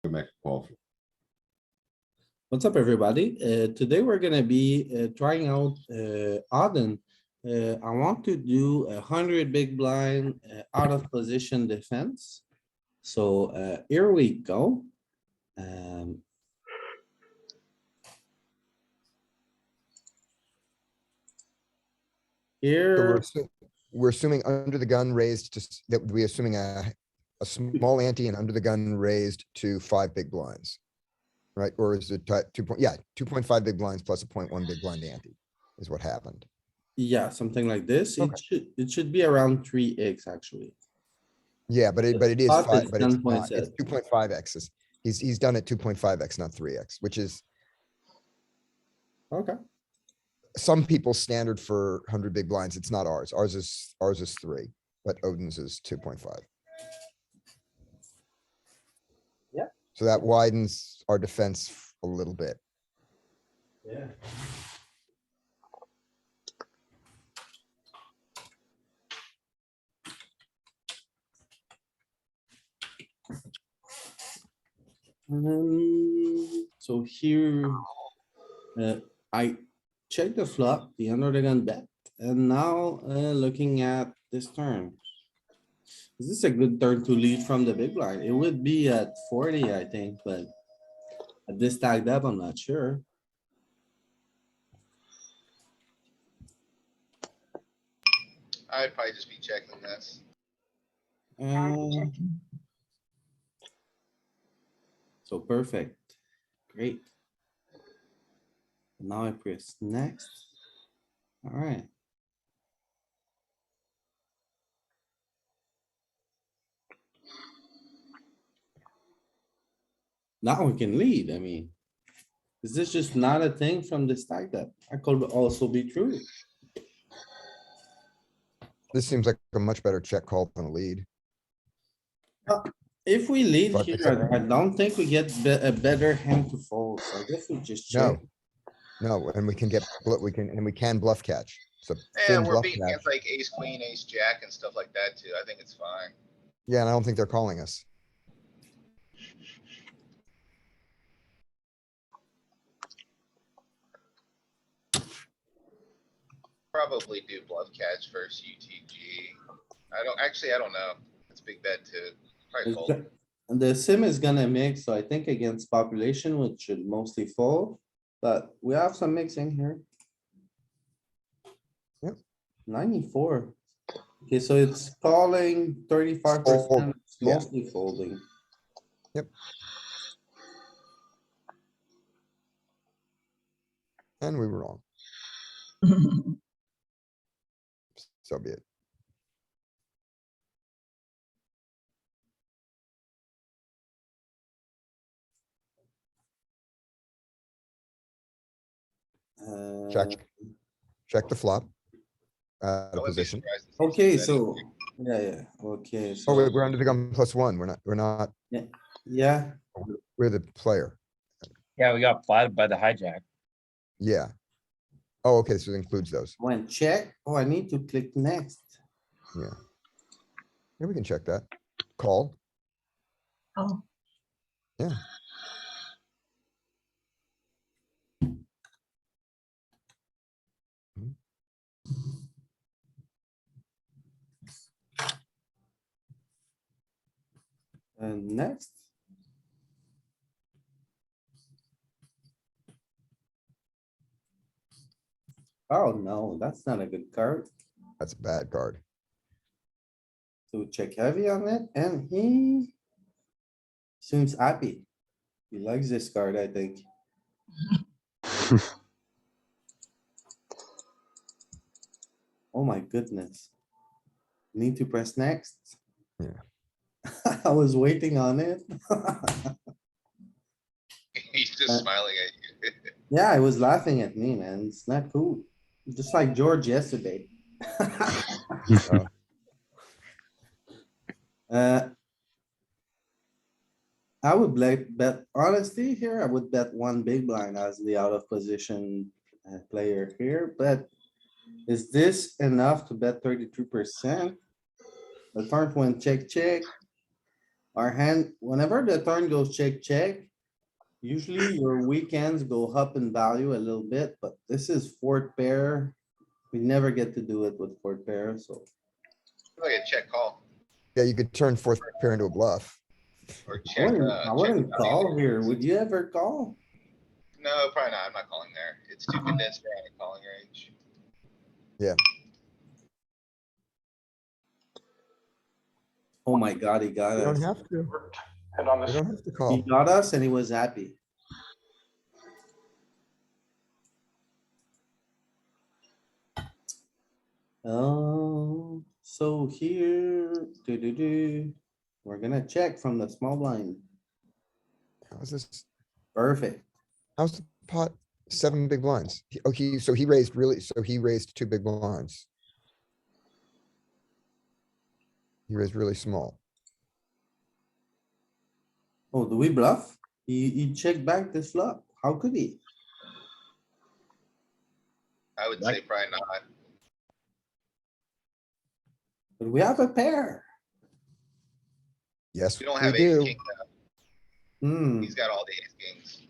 to make a call. What's up, everybody? Today we're gonna be trying out Auden. I want to do 100 big blind out of position defense. So here we go. Um, So Here, we're assuming under the gun raised to, that we're assuming a small ante and under the gun raised to 5 big blinds. Right? Or is it 2.5 big blinds plus a 0.1 big blind ante is what happened. yeah, something like this. Okay. It should be around 3x actually. Yeah, but it is Spot 5, is but it's not. It's 10.7. 2.5x. He's done it 2.5x, not 3x, which is Okay, some people's standard for 100 big blinds. It's not ours. Ours is 3, but Odin's is 2.5. Yeah. So that widens our defense a little bit. yeah. So here, I checked the flop, the under the gun bet, and now looking at this turn. Is this a good turn to lead from the big blind? It would be at 40, I think, but at this tagged up, I'm not sure. I'd probably just be checking this. Uh, So perfect, great. Now I press next. Alright. Now we can lead, I mean. Is this just not a thing from the stack that I could also be true? This seems like a much better check call than a lead. If we lead But here, except- I don't think we get a better hand to fold, so I guess we just No. check. No, and we can bluff catch. So Yeah, thin we're bluff beating catch. against like ace, queen, ace, jack and stuff like that too. I think it's fine. Yeah, and I don't think they're calling us. Probably do bluff catch versus UTG. I don't know. It's big bet too. Probably It's fold. go- And the sim is gonna mix, so I think against population, which should mostly fold, but we have some mixing here. Yep. 94. Okay, so it's calling 35%, Fold, it's yeah. mostly folding. And we were wrong. So be it. Check. Uh, Check the flop. Out I of wouldn't be position. surprised to see Okay, some betting. so, yeah, okay, Oh, so, wait, we're under the gun +1. We're not, yeah, we're the player. Yeah, we got flatted by the hijack. Yeah. Oh, okay, so it includes those. went check. Oh, I need to click next. Yeah. Yeah, we can check that. Call. Oh, Yeah. And next. Oh, no, that's not a good card. That's a bad card. So check heavy on it and he seems happy. He likes this card, I think. Oh my goodness. Need to press next. Yeah. I was waiting on it. He's just smiling at you. Yeah, I was laughing at me, man. It's not cool. Just like George yesterday. Oh. Uh, I would bet, honestly, here, I would bet one big blind as the out of position player here, but is this enough to bet 32%? The turn went check, check. Our hand, whenever the turn goes check, check. Usually your weekends go up in value a little bit, but this is fourth pair. We never get to do it with fourth pair, so. Like a check call Yeah, you could turn fourth pair into a bluff. or I check, wouldn't, I check. wouldn't value. call here. Would you ever call? No, probably not. I'm not calling there. It's too condensed for any calling range. Oh my god, he got You don't us. have to. And on You this, don't have to He call. got us and he was happy. Oh, so here, we're gonna check from the small blind. How's this? Perfect. How's the pot? 7 big blinds. So he raised really, so he raised 2 big blinds. He raised really small. Oh, do we bluff? He checked back this flop. How could he? I would say probably not. But we have a pair. Yes, We don't we have ace do. king though. Hmm, He's got all the ace kings.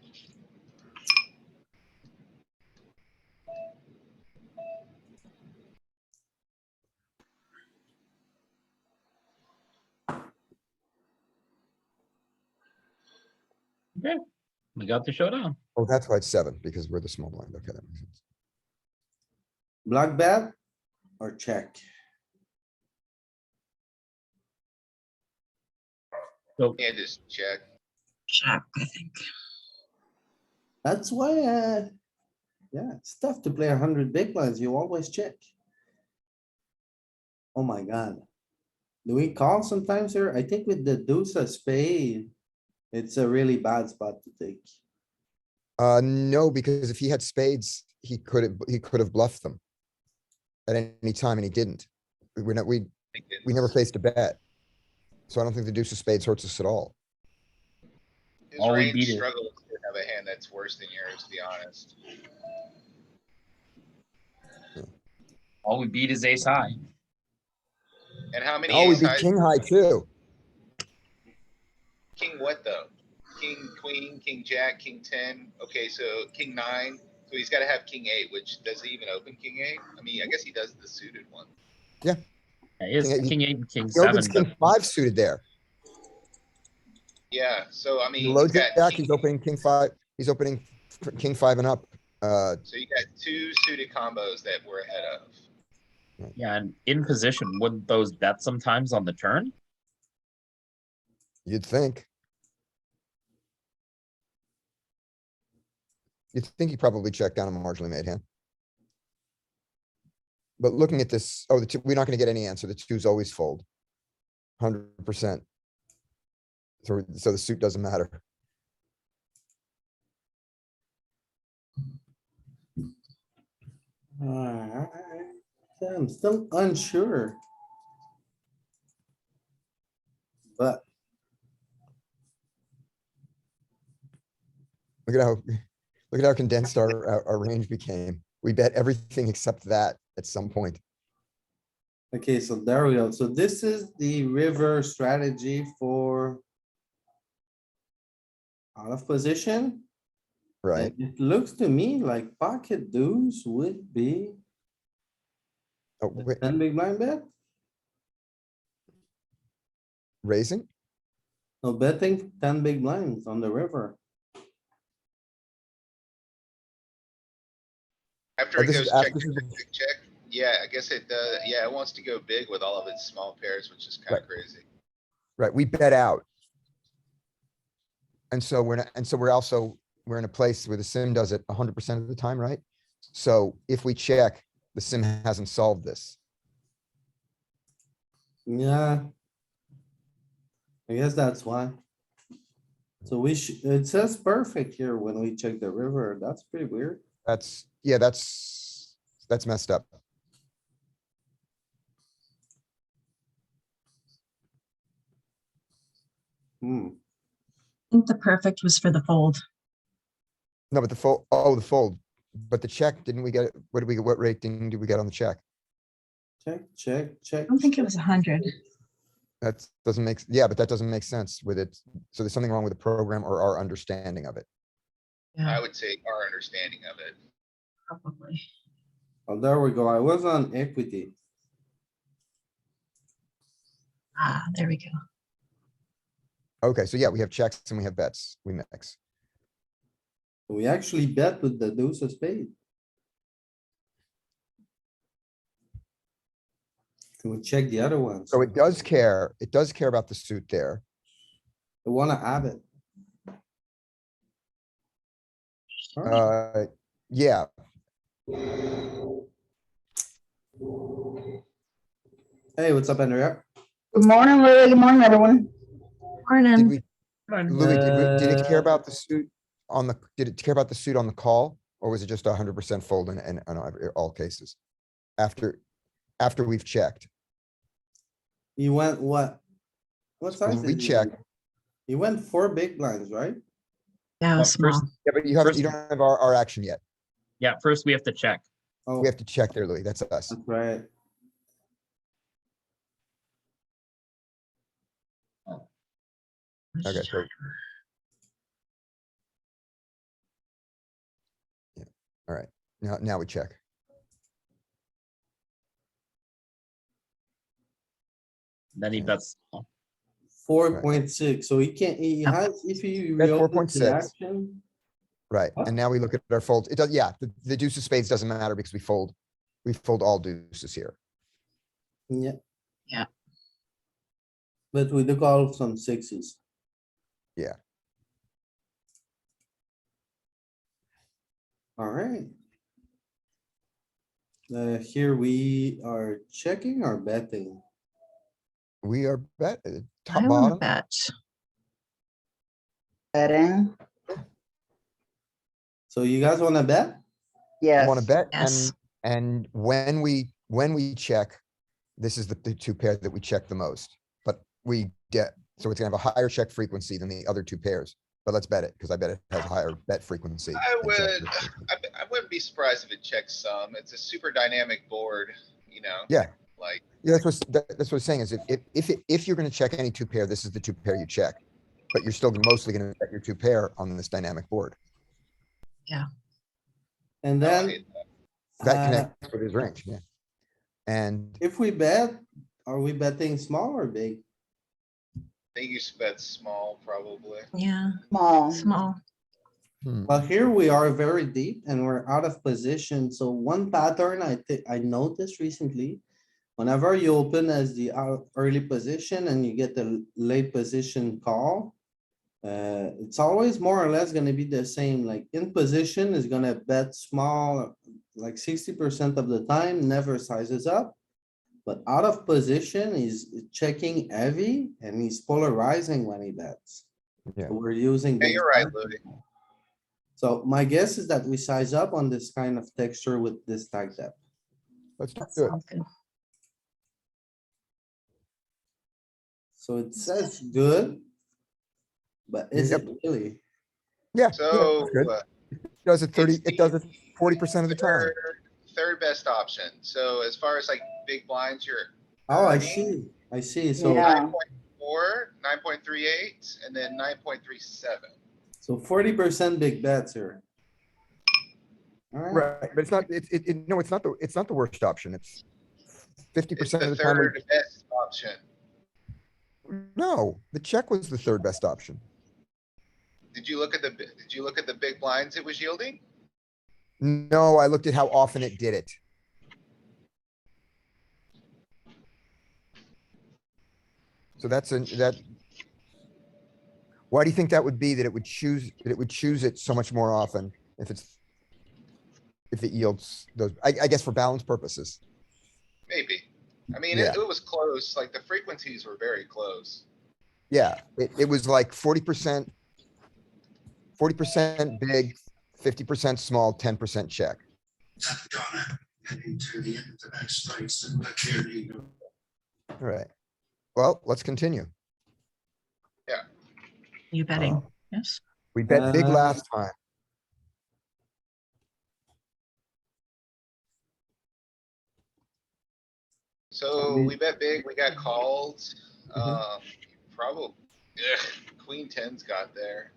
Okay, we got the showdown. Oh, that's why it's 7, because we're the small blind. Okay, that makes sense. block bet or check? So Yeah, just check. Check, I think. That's why, yeah, it's tough to play 100 big blinds. You always check. Oh my god. Do we call sometimes here? I think with the deuce of spade, it's a really bad spot to take. No, because if he had spades, he could have bluffed them. At any time, and he didn't. We're not, we never faced a bet. So I don't think the deuce of spades hurts us at all. His All we range beat is- struggles to have a hand that's worse than yours, to be honest. all we beat is ace high. And how many Oh, we ace beat highs? king high too. King what though? King, queen, king, jack, king 10. Okay, so king 9. So he's gotta have king 8, which does he even open king 8? I mean, I guess he does the suited one. Yeah, it is King eight- king 8 and king He 7, opens king but 5 suited there. Yeah, so I In mean, the he's low got jack, king, he's opening king 5, he's opening king 5 and up. so you got 2 suited combos that we're ahead of. yeah, and in position, wouldn't those bet sometimes on the turn? You'd think. You'd think he probably checked down a marginally made hand. But looking at this, oh, we're not gonna get any answer. The twos always fold. 100%. So the suit doesn't matter. Alright, yeah, I'm still unsure. But Look at how condensed our range became. We bet everything except that at some point. okay, so there we go. So this is the river strategy for out of position. Right? And it looks to me like pocket deuce would be Oh, the wait, 10 big blind bet. raising? No betting 10 big blinds on the river. After Oh, it this is goes after check, this is check, check, check. Yeah, I guess it does. Yeah, it wants to go big with all of its small pairs, which is kinda Right. crazy. Right, we bet out. And so we're not, and so we're in a place where the sim does it 100% of the time, right? So if we check, the sim hasn't solved this. Yeah. I guess that's why. So it says perfect here when we check the river. That's pretty weird. That's, yeah, that's messed up. Hmm, I think the perfect was for the fold. No, but the fold, oh, the fold, but the check, didn't we get, what did we, what rating did we get on the check? check, check, check. I don't think it was 100. That doesn't make, yeah, but that doesn't make sense with it. So there's something wrong with the program or our understanding of it. I Yeah, would say our understanding of it. probably. Oh, there we go. I was on equity. Ah, there we go. Okay, so yeah, we have checks and we have bets. We mix. We actually bet with the deuce of spade. Can we check the other ones? So it does care. It does care about the suit there. I wanna have it. Alright. Yeah, Hey, what's up, Andrea? Good morning, Louis. Good morning, everyone. did Morning. we, Louis, did it care about the suit on the, did it care about the suit on the call? Or was it just 100% fold in all cases? After we've checked. You went what? What So size we did you check. do? You went 4 big blinds, right? Yeah, Well, small. first- Yeah, but you First- don't have our action yet. Yeah, first we have to check. Oh, We have to check there, Louis. That's us. that's right. Okay, so. Yeah, all right. Now we check. Then he Yeah. bets. small. 4.6, so he can't, he Okay. has, if you That's reopen the 4.6. action. Right, What? and now we look at our folds. It does, yeah, the deuce of spades doesn't matter because we fold all deuces here. Yeah. Yeah. But we do call some sixes. Yeah. Alright. Here we are checking or betting. We are I top want to bottom. bet. Betting. So you guys wanna bet? I wanna Yes. bet Yes. and when we check, this is the two pair that we check the most, but we get, so it's gonna have a higher check frequency than the other two pairs. But let's bet it, because I bet it has a higher bet frequency. I than check would, frequency. I wouldn't be surprised if it checks some. It's a super dynamic board, you know, Yeah, like, yeah, that's what I'm saying is if you're gonna check any two pair, this is the two pair you check. But you're still mostly gonna bet your two pair on this dynamic board. And I don't then, hate that. That uh, connects with his range, yeah. And if we bet, are we betting small or big? I think you bet small, probably. Yeah, Small. small. Well, here we are very deep and we're out of position. So one pattern I noticed recently. Whenever you open as the early position and you get the late position call. It's always more or less gonna be the same, like in position is gonna bet small, like 60% of the time, never sizes up. But out of position, he's checking heavy and he's polarizing when he bets. Yeah. So we're using. Yeah, big you're right, blinds. Louis. So my guess is that we size up on this kind of texture with this tag depth. let's That do it. sounds good. So it says good. But is it Yep. really? Yeah, So, that's good. It does it 30, it's it does it 40% of the time. third best option. So as far as like big blinds, you're Oh, I Earning? see. So, Yeah. 9.4, 9.38, and then 9.37. so 40% big bets here. Alright, Right, but it's not, no, it's not the worst option. It's It's 50% the of the time. third best option. No, the check was the third best option. Did you look at the big blinds it was yielding? No, I looked at how often it did it. So that. Why do you think that would be that it would choose it so much more often if it yields those, I guess for balance purposes. Maybe. I mean, Yeah. it was close, like the frequencies were very close. Yeah, it was like 40% big, 50% small, 10% check. All right. Well, let's continue. You betting? Oh. Yes. We bet big Uh, last time. So we bet big, we got called. Probably, queen 10's got there.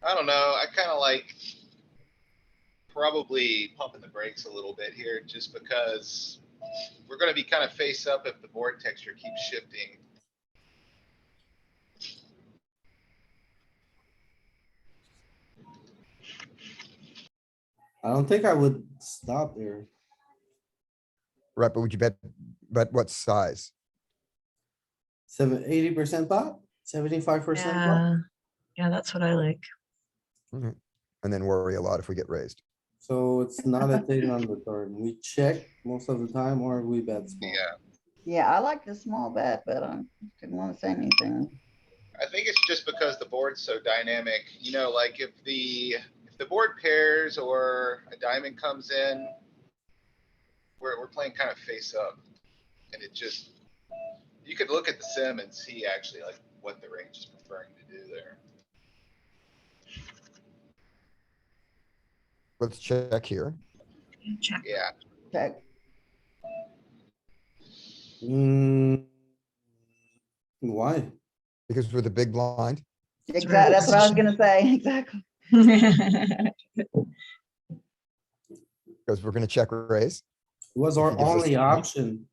I don't know, I kinda like probably pumping the brakes a little bit here, just because we're gonna be kind of face up if the board texture keeps shifting. I don't think I would stop here. Right, but would you bet what size? 80% pot, 75% pot. Yeah, yeah, that's what I like. Mhm. And then worry a lot if we get raised. So it's not a thing on the turn. We check most of the time or we bet small. Yeah, Yeah, I like the small bet, but I didn't want to say anything. I think it's just because the board's so dynamic, like if the board pairs or a diamond comes in, we're playing kind of face up. And it just, you could look at the sim and see actually like what the range is preferring to do there. Let's check here. Check. Yeah, Check. Why? Because we're the big blind. Exactly, that's what I was gonna say, exactly. Because we're gonna check raise. It was If our he gives us only the- option.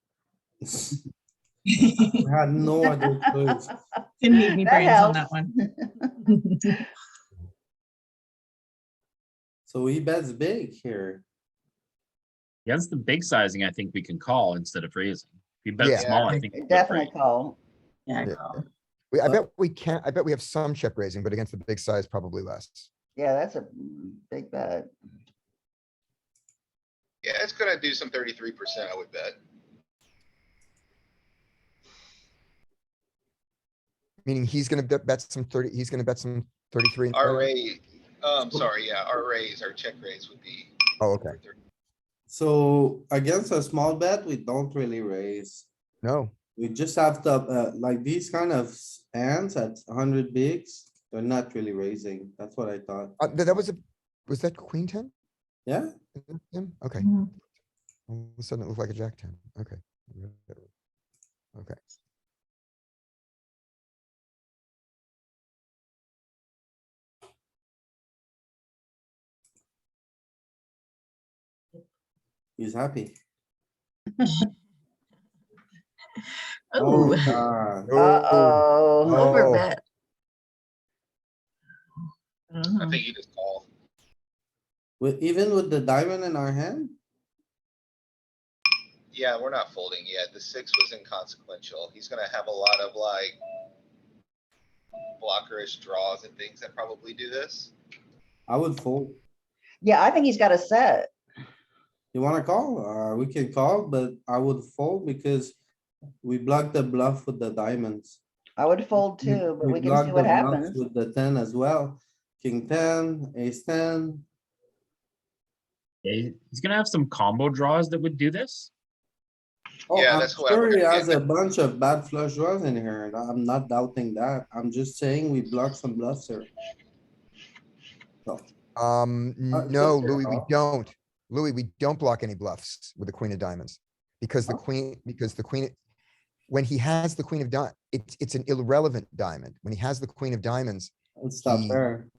We had no other choice. Didn't need any That brains on that helps. one. So he bets big here. He has the big sizing, I think we can call instead of raising. If you bet Yeah. small, I think. we would Definitely raise. call. Yeah, Yeah. call. I bet we can't, I bet we have some check raising, but against the big size, probably less. Yeah, that's a big bet. yeah, it's gonna do some 33%, I would bet. Meaning he's gonna bet some 30, he's gonna bet some 33. and Our 30? raise, sorry, yeah, our check raise would be. Oh, okay. So against a small bet, we don't really raise. No, We just have to, like these kind of hands at 100 bigs, they're not really raising. That's what I thought. that was that queen 10? Yeah, Him? Okay. Mhm. All of a sudden it looked like a jack 10. Okay. Okay. he's happy. Oh, God. Uh-oh. over Oh. bet. I don't I know. think you just call. Even with the diamond in our hand? Yeah, we're not folding yet. The 6 was inconsequential. He's gonna have a lot of like blockerish draws and things that probably do this. I would fold. Yeah, I think he's got a set. You wanna call? We can call, but I would fold because we blocked the bluff with the diamonds. I would fold too, but we can blocked see the what bluffs happens. with the 10 as well. King 10, ace 10. Yeah, he's gonna have some combo draws that would do this. Oh, Yeah, I'm that's what I sure would- he has yeah. a bunch of bad flush draws in here. I'm not doubting that. I'm just saying we block some bluffs here. So, No, fair Louis, we call. don't. Louis, we don't block any bluffs with the queen of diamonds. Because the Oh. queen, when he has the queen of it's an irrelevant diamond. When he has the queen of diamonds, It's not He- fair.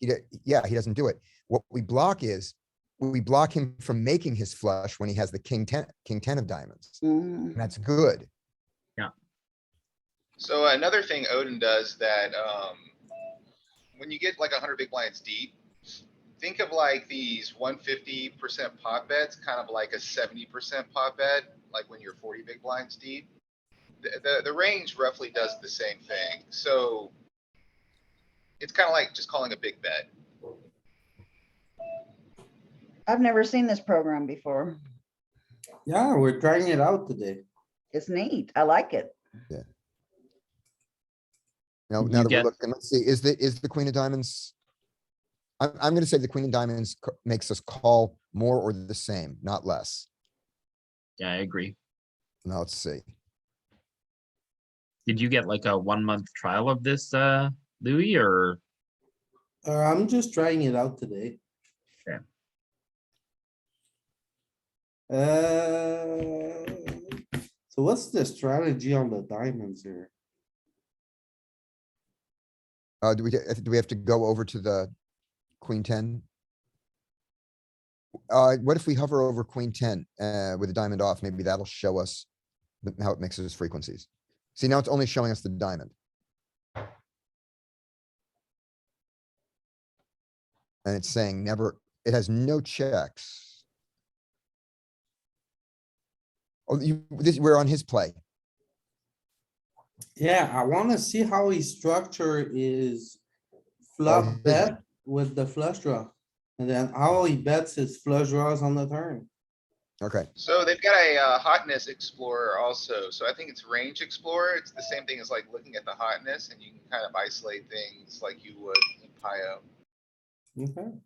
yeah, he doesn't do it. What we block is, we block him from making his flush when he has the king 10 of diamonds. Mhm. And that's good. So another thing Odin does that, when you get like 100 big blinds deep, think of like these 150% pot bets, kind of like a 70% pot bet, like when you're 40 big blinds deep. The range roughly does the same thing, so it's kind of like just calling a big bet. I've never seen this program before. Yeah, we're trying it out today. It's neat. I like it. Now You that we're get- looking, let's see, is the queen of diamonds? I'm gonna say the queen of diamonds makes us call more or the same, not less. Yeah, I agree. Now let's see. Did you get like a 1 month trial of this, Louis, or? I'm just trying it out today. Yeah. So what's the strategy on the diamonds here? Do we have to go over to the queen ten? What if we hover over queen ten, with the diamond off? Maybe that'll show us how it mixes frequencies. See, now it's only showing us the diamond. And it's saying never, it has no checks. Oh, we're on his play. Yeah, I wanna see how he structure is Oh, flop his- bet with the flush draw. And then how he bets his flush draws on the turn. Okay, So they've got a hotness explorer also. So I think it's range explorer. It's the same thing as like looking at the hotness and you can kind of isolate things like you would in Pio. Okay.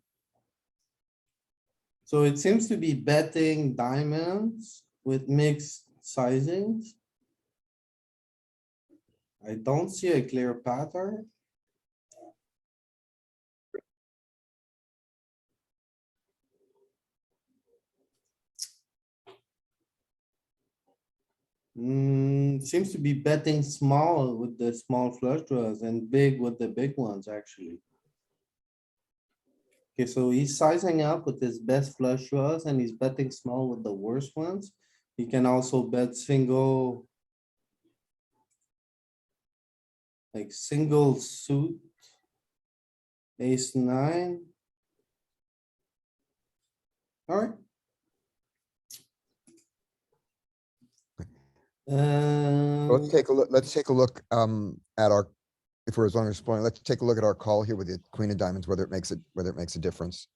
So it seems to be betting diamonds with mixed sizings. I don't see a clear pattern. Seems to be betting small with the small flush draws and big with the big ones, actually. Okay, so he's sizing up with his best flush draws and he's betting small with the worst ones. He can also bet single. Like single suit. Ace nine. Alright. let's take a look, at our, if we're as long as exploring, let's take a look at our call here with the queen of diamonds, whether it makes a difference.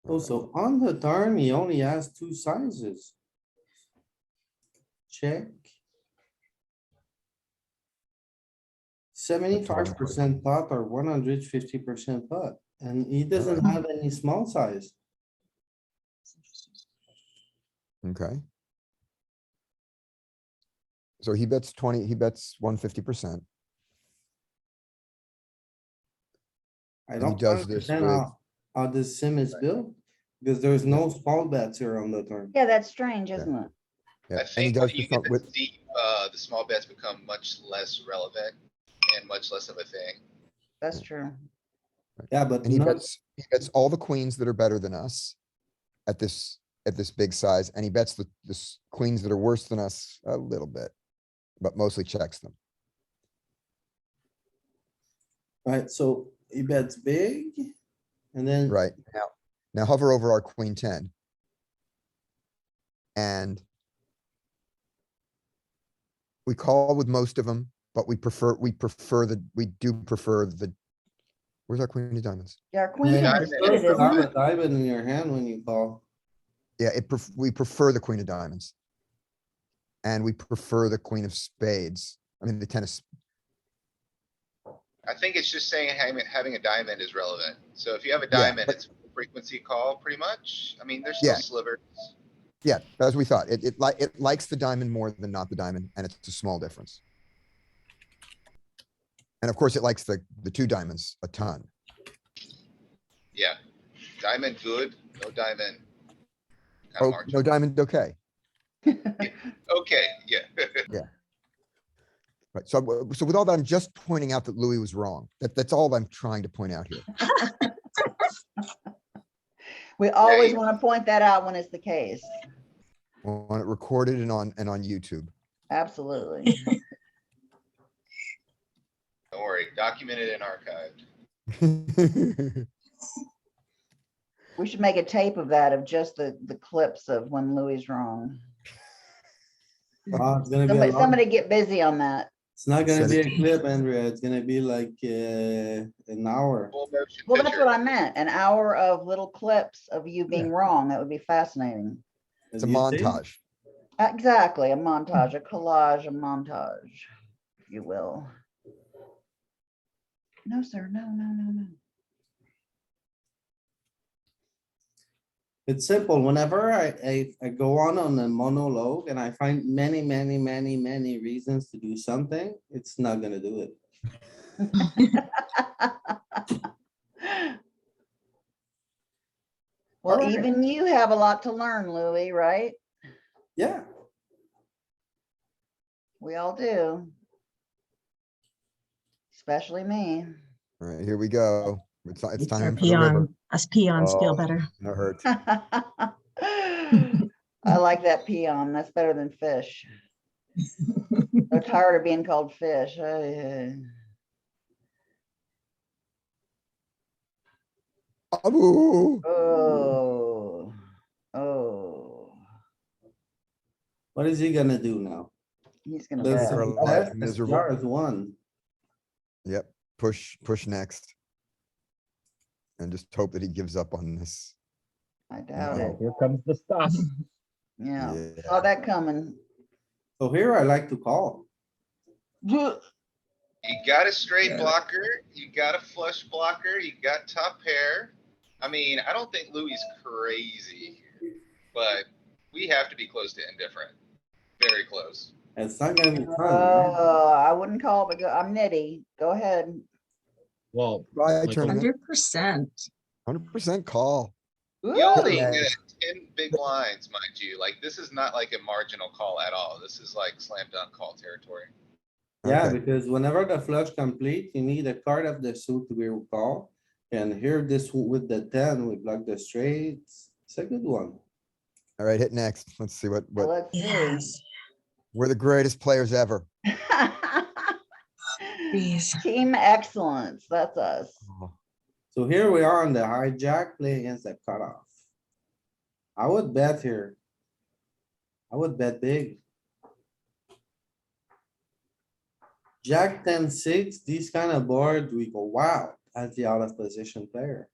Oh, so on the turn, he only has two sizes. Check. 75% pot or 150% pot, and he doesn't have any small size. Okay. So he bets 150%. I And he don't does this understand with, how this sim is built, because there's no small bets here on the turn. Yeah, that's strange, isn't it? yeah, I and he think does when you this get with, this deep, the small bets become much less relevant and much less of a thing. That's true. Yeah, but and he not, bets all the queens that are better than us at this big size, and he bets the queens that are worse than us a little bit, but mostly checks them. right, so he bets big. And then. Right, now hover over our queen 10. And we call with most of them, but we do prefer the, where's our queen of diamonds? Yeah, our queen Yeah, ten you is prefer suited, to isn't have it? a diamond in your hand when you call. Yeah, we prefer the queen of diamonds. And we prefer the queen of spades. I mean, the tennis. I think it's just saying having a diamond is relevant. So if you have a Yeah, diamond, but- it's frequency call pretty much. I mean, there's Yeah. still slivers. Yeah, as we thought. It likes the diamond more than not the diamond, and it's a small difference. And of course, it likes the two diamonds a ton. Yeah. Diamond good, no diamond. Kind of Oh, no marginal. diamond, okay. Okay, yeah. Right, so with all that, I'm just pointing out that Louis was wrong. That's all I'm trying to point out here. We always you- want to point that out when it's the case. I want it recorded and on YouTube. Absolutely. Don't worry, documented and archived. We should make a tape of that, of just the clips of when Louis is wrong. It's gonna be a long, Somebody get busy on that. it's not gonna Send be it a clip, Andrea. It's gonna be like, an hour. Full motion Well, that's picture. what I meant. An hour of little clips of you being wrong. That would be fascinating. It's a You think? montage. Exactly, a montage, a collage, a montage, if you will. No, sir, no. It's simple. Whenever I go on a monologue and I find many reasons to do something, it's not gonna do it. Well, Alright. even you have a lot to learn, Louis, right? Yeah, We all do. Especially me. Alright, here we go. It's Our time for the river. peon, us peons feel Oh. better. That hurt. I like that peon. That's better than fish. So tired of being called fish. Ooh. Oh, oh, what is he gonna do now? he's gonna Does bet. Our he life bet? miserable. SPR is one. Yep, push next. And just hope that he gives up on this. I doubt Oh. it. Here comes the stuff. Yeah, Yeah. saw that coming. So here I like to call. You got a straight blocker, you got a flush blocker, you got top pair. I mean, I don't think Louis is crazy, but we have to be close to indifferent. Very close. It's not gonna be fun, right? I wouldn't call, but I'm nitty. Go ahead. Well, Bye, Like, tournament. 100%. 100% call. You only Ooh. get 10 big blinds, mind you. Like, this is not like a marginal call at all. This is like slam dunk call territory. Yeah, Okay. because whenever the flush complete, you need a card of the suit to be called. And here this with the 10, we block the straights. It's a good one. Alright, hit next. Let's see what, Let's see. Yes. we're the greatest players ever. Please. Team excellence, that's us. So here we are on the hijack playing against the cutoff. I would bet here. I would bet big. Jack 10-6, these kind of board, we go, wow, as the out of position player.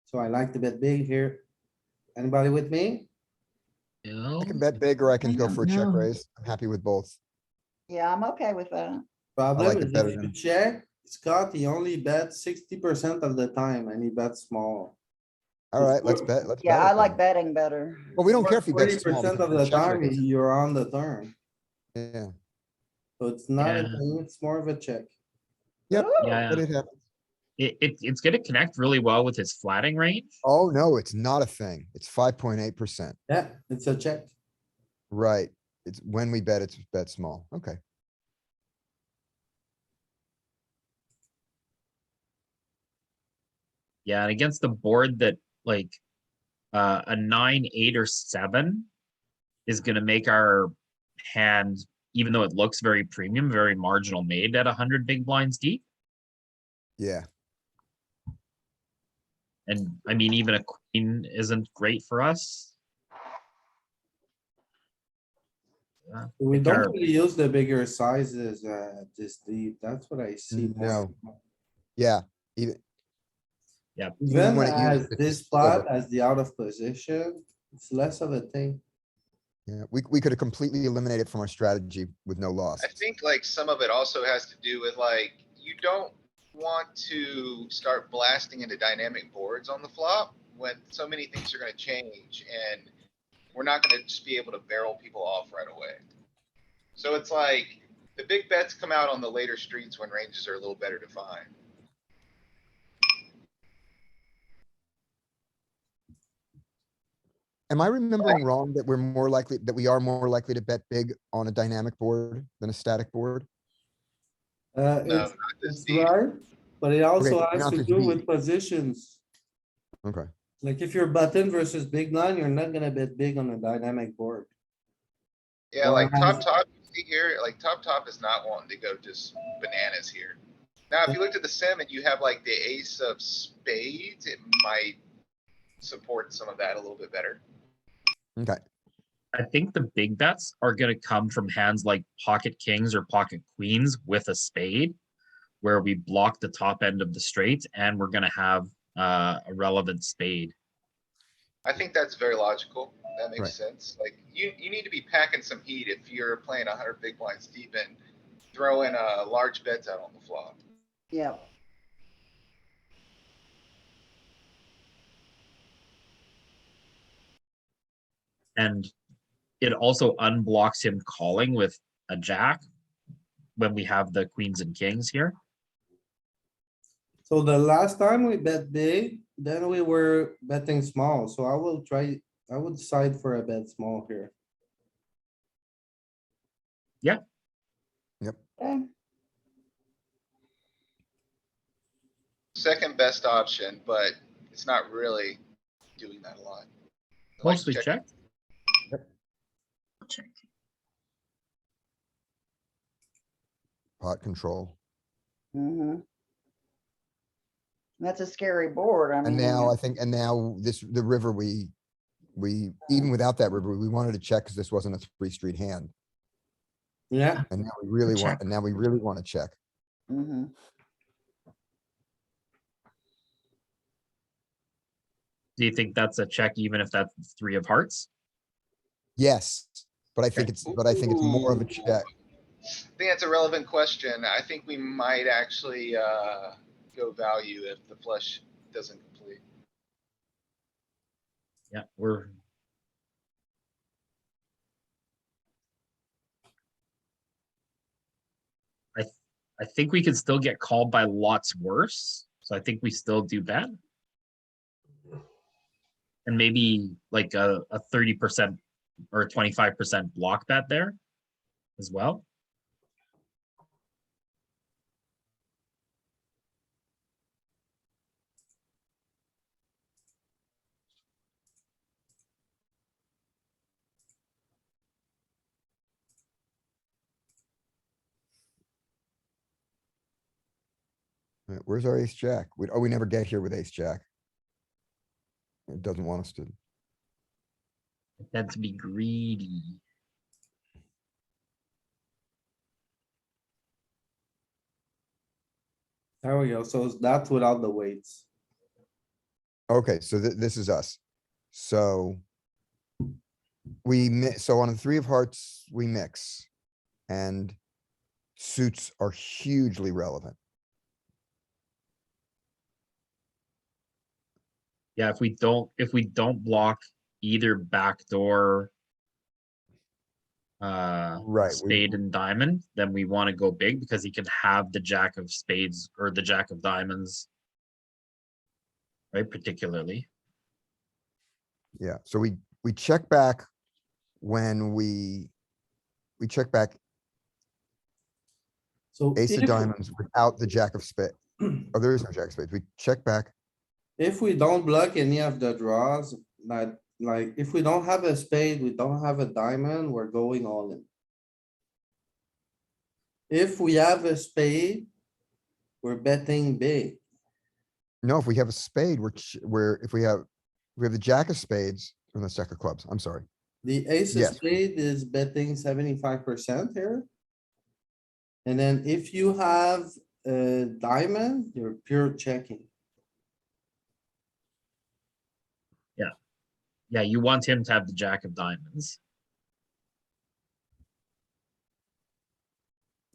So I like to bet big here. Anybody with me? no, I can bet big or I can I go don't for a check know. raise. I'm happy with both. Yeah, I'm okay with that. Problem like it is better if you than- check, Scott, he only bets 60% of the time and he bets small. Alright, let's bet. Let's Yeah, bet I it like then. betting better. Well, we don't care if he bets small. 40% because of it's the a check time, raise. you're on the turn. Yeah, So it's not a Yeah. thing, it's more of a check. Yep. Ooh. yeah, but it happens. it's gonna connect really well with his flatting range. Oh, no, it's not a thing. It's 5.8%. Yeah, it's a check. Right. It's when we bet, it's bet small. Okay. Yeah, and against the board that like a 9, 8, or 7 is gonna make our hand, even though it looks very premium, very marginal made at 100 big blinds deep. Yeah. And I mean, even a queen isn't great for us. We think don't our- really use the bigger sizes, this deep. That's what I see. No. Yeah. Even, Yeah, Even when it as uses this the sliver. spot as the out of position, it's less of a thing. yeah, we could have completely eliminated from our strategy with no loss. I think like some of it also has to do with like, you don't want to start blasting into dynamic boards on the flop when so many things are gonna change and we're not gonna just be able to barrel people off right away. So it's like, the big bets come out on the later streets when ranges are a little better defined. Am I remembering wrong that we are more likely to bet big on a dynamic board than a static board? No, It's, not this it's deep. right, but it also but has not to this do deep. with positions. Okay. Like if you're button versus big blind, you're not gonna bet big on a dynamic board. Yeah, Or like has- top you see here, like top is not wanting to go just bananas here. Now, if you looked at the sim and you have like the ace of spades, it might support some of that a little bit better. Okay. I think the big bets are gonna come from hands like pocket kings or pocket queens with a spade, where we block the top end of the straight and we're gonna have a relevant spade. I think that's very logical. That Right. makes sense. Like, you need to be packing some heat if you're playing 100 big blinds deep and throwing large bets out on the flop. Yep. And it also unblocks him calling with a jack when we have the queens and kings here. So the last time we bet big, then we were betting small, so I would side for a bet small here. Okay. Second best option, but it's not really doing that a lot. I like Mostly checking. check. Check. Pot control. Mm-hmm. That's a scary board. I mean. And now I think, and now the river, we, even without that river, we wanted to check because this wasn't a 3-street hand. Yeah, And now we really want, Check. and now we really want to check. Mm-hmm. Do you think that's a check even if that's 3 of hearts? Yes, but I think it's more of a Ooh. check. I think that's a relevant question. I think we might actually, go value if the flush doesn't complete. Yeah, we're. I think we could still get called by lots worse, so I think we still do bet. And maybe like a 30% or a 25% block bet there as well. Where's our ace jack? We never get here with ace jack. It doesn't want us to. Tend to be greedy. there we go. So that's without the weights. Okay, so this is us. So so on the 3 of hearts, we mix. And suits are hugely relevant. Yeah, if we don't block either backdoor Right, spade and diamond, then we want to go big because he can have the jack of spades or the jack of diamonds. Right, particularly. Yeah, so we check back when we check back So ace of if, diamonds without the jack of spade. Oh, there is no jack of spades. We check back. if we don't block any of the draws, like if we don't have a spade, we don't have a diamond, we're going all in. If we have a spade, we're betting big. No, if we have a spade, if we have the jack of spades and the stack of clubs. I'm sorry. The ace of Yes. spade is betting 75% here. And then if you have a diamond, you're pure checking. Yeah, you want him to have the jack of diamonds.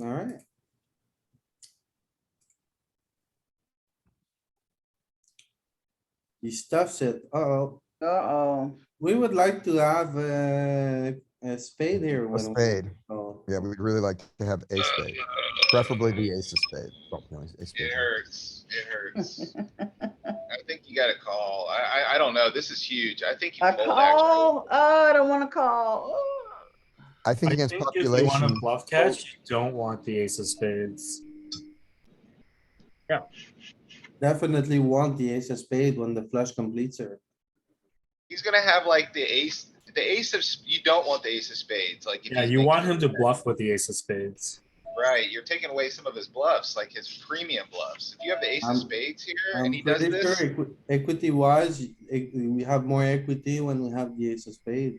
Alright. He stuffs it. Uh-oh. Uh-oh. We would like to have a spade here. A when we- spade. Oh, Yeah, we would really like to have a spade, preferably the ace of spade. Oh, no, ace spade. It hurts. It hurts. I think you gotta call. I don't know. This is huge. I think you A fold actually. call? Oh, I don't want to call. I think I against think if you want population, to bluff catch, you don't want the ace of spades. definitely want the ace of spade when the flush completes here. He's gonna have like the ace of, you don't want the ace of spades, like. if Yeah, he's you want him thinking- to bluff with the ace of spades. Right, you're taking away some of his bluffs, like his premium bluffs. If you have the ace of I'm- spades here and I'm he does pretty sure this, equity wise, we have more equity when we have the ace of spade.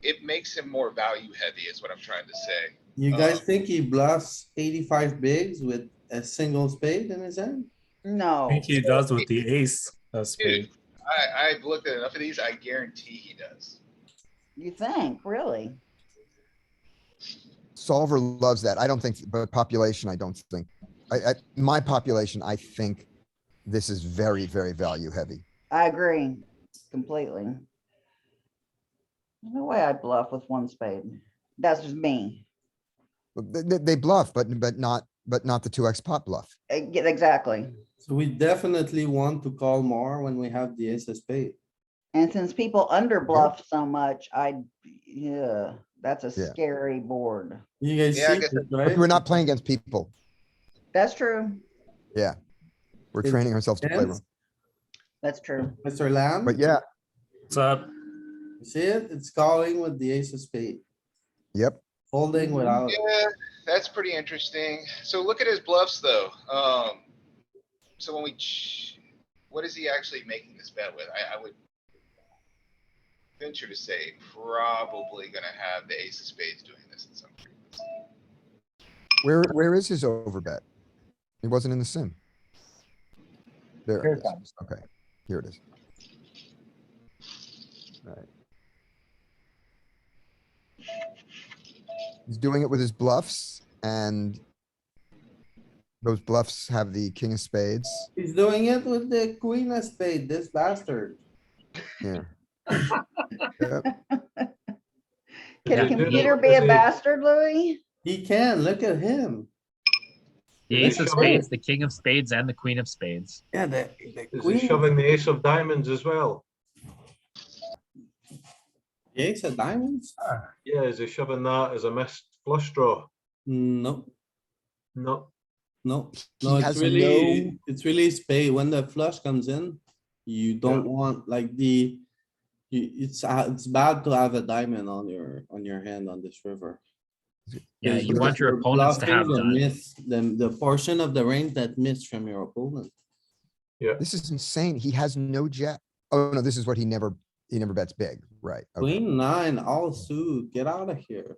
it makes him more value heavy is what I'm trying to say. You guys think he bluffs 85 bigs with a single spade in his hand? I No. think he does with the ace of spade. Dude, I've looked at enough of these, I guarantee he does. You think, really? solver loves that. I don't think, but population, I don't think. My population, I think this is very, very value heavy. I agree. completely. There's no way I'd bluff with one spade. That's just me. They bluff, but not the 2x pot bluff. Yeah, exactly. So we definitely want to call more when we have the ace of spade. And since people under bluff so much, yeah, that's a Yeah. scary board. You guys Yeah, I see guess this, But right? we're not playing against people. That's true. Yeah. We're It's training ourselves to play tense. wrong. That's true. Mr. Lamb, But yeah, What's up? you see it? It's calling with the ace of spade, yep. folding without. Yeah, that's pretty interesting. So look at his bluffs, though. So when what is he actually making this bet with? I would venture to say probably gonna have the ace of spades doing this in some frequency. Where is his overbet? He wasn't in the sim. There Here it it is. comes. Okay, here it is. Alright. He's doing it with his bluffs and those bluffs have the king of spades. He's doing it with the queen of spade, this bastard. Yeah. Yep. Can a Yeah. computer be a bastard, Louis? He can, look at him. The ace of spades, the king of spades, and the queen of spades. Yeah, the Is he queen, shoving the ace of diamonds as well? the ace of diamonds? Yeah, is he shoving that as a missed flush draw? No, No. no, He no, has it's really spade. When the flush comes in, you don't want like it's bad to have a diamond on your hand on this river. Yeah, Because you want your you're opponents to have bluffing the that. miss, the portion of the range that missed from your opponent. This is insane. He has no jack. Oh, no, this is what he never bets big, right? Okay. Queen nine, all suit, get out of here.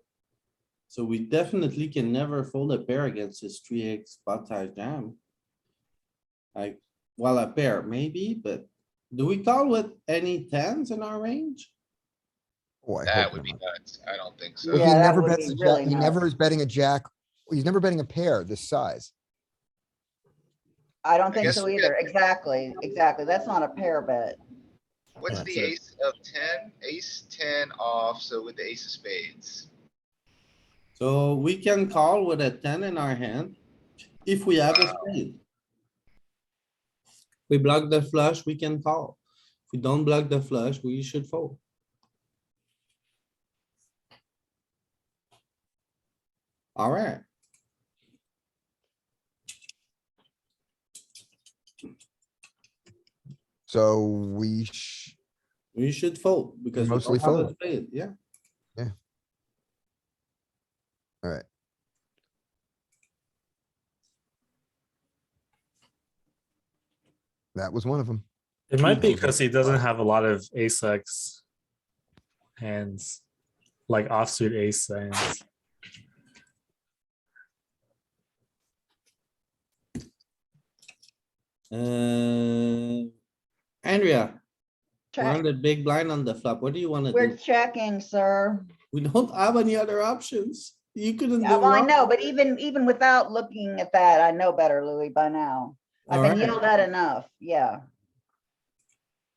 So we definitely can never fold a pair against his 3x spot size jam. Like, well, a pair maybe, but do we call with any tens in our range? Oh, I That hope would be not. nuts. I don't think so. But he Yeah, that never would bets be a really jack. He never nuts. is betting a jack. He's never betting a pair this size. I don't think guess so we either. Exactly, exactly. That's not a pair bet. What's Yeah. the ace of 10? Ace 10 off, so with the ace of spades. So we can call with a ten in our hand if we have a Wow. spade. We block the flush, we can call. If we don't block the flush, we should fold. Alright, So we should fold because we Mostly don't have a fold. spade, yeah. alright. That was one of them. It might be Mhm. because he doesn't have a lot of ace X hands, like offsuit ace hands. Andrea, we're on Check. the big blind on the flop. What do you wanna We're do? checking, sir. We don't have any other options. You couldn't Yeah, do well, I wrong. know, but even without looking at that, I know better, Louis, by now. I've been Alright. yelled at enough. Yeah.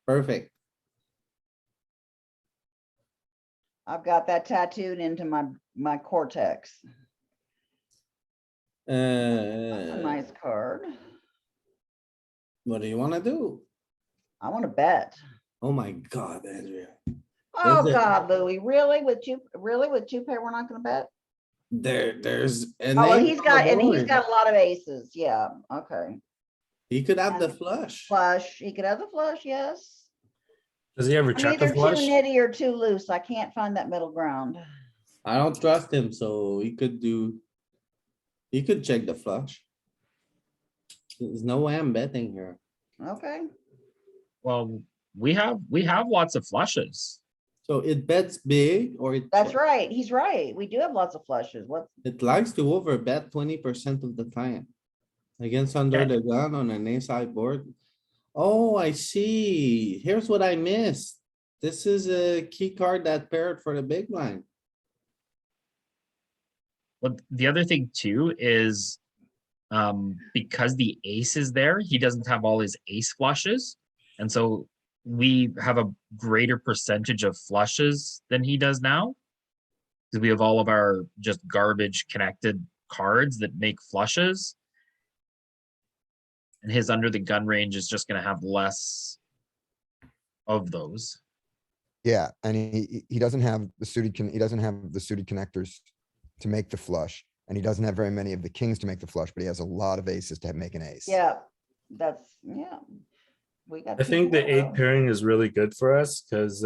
Perfect. I've got that tattooed into my cortex. That's a nice card. What do you wanna do? I want to bet. Oh my god, Andrea. Oh, it? God, Louis, really? With two pair, we're not gonna bet? There's an Oh, well, ace he's on the got board. a lot of aces. Yeah, okay. He could have the flush. Flush, he could have the flush, yes. Does he ever I'm check either the too flush? nitty or too loose. I can't find that middle ground. I don't trust him, so he could check the flush. There's no way I'm betting here. Okay, Well, we have lots of flushes. So it bets big or it. that's right. He's right. We do have lots of flushes. What? It likes to overbet 20% of the time. Against under Okay. the gun on an ace high board. Oh, I see. Here's what I missed. This is a key card that paired for the big line. But the other thing too is, because the ace is there, he doesn't have all his ace flushes. And so we have a greater percentage of flushes than he does now. Because we have all of our just garbage connected cards that make flushes. And his under the gun range is just gonna have less of those. Yeah, and he doesn't have the suited, he doesn't have the suited connectors to make the flush. And he doesn't have very many of the kings to make the flush, but he has a lot of aces to make an ace. Yeah, that's, yeah. We got. I two think the more, 8 though. pairing is really good for us because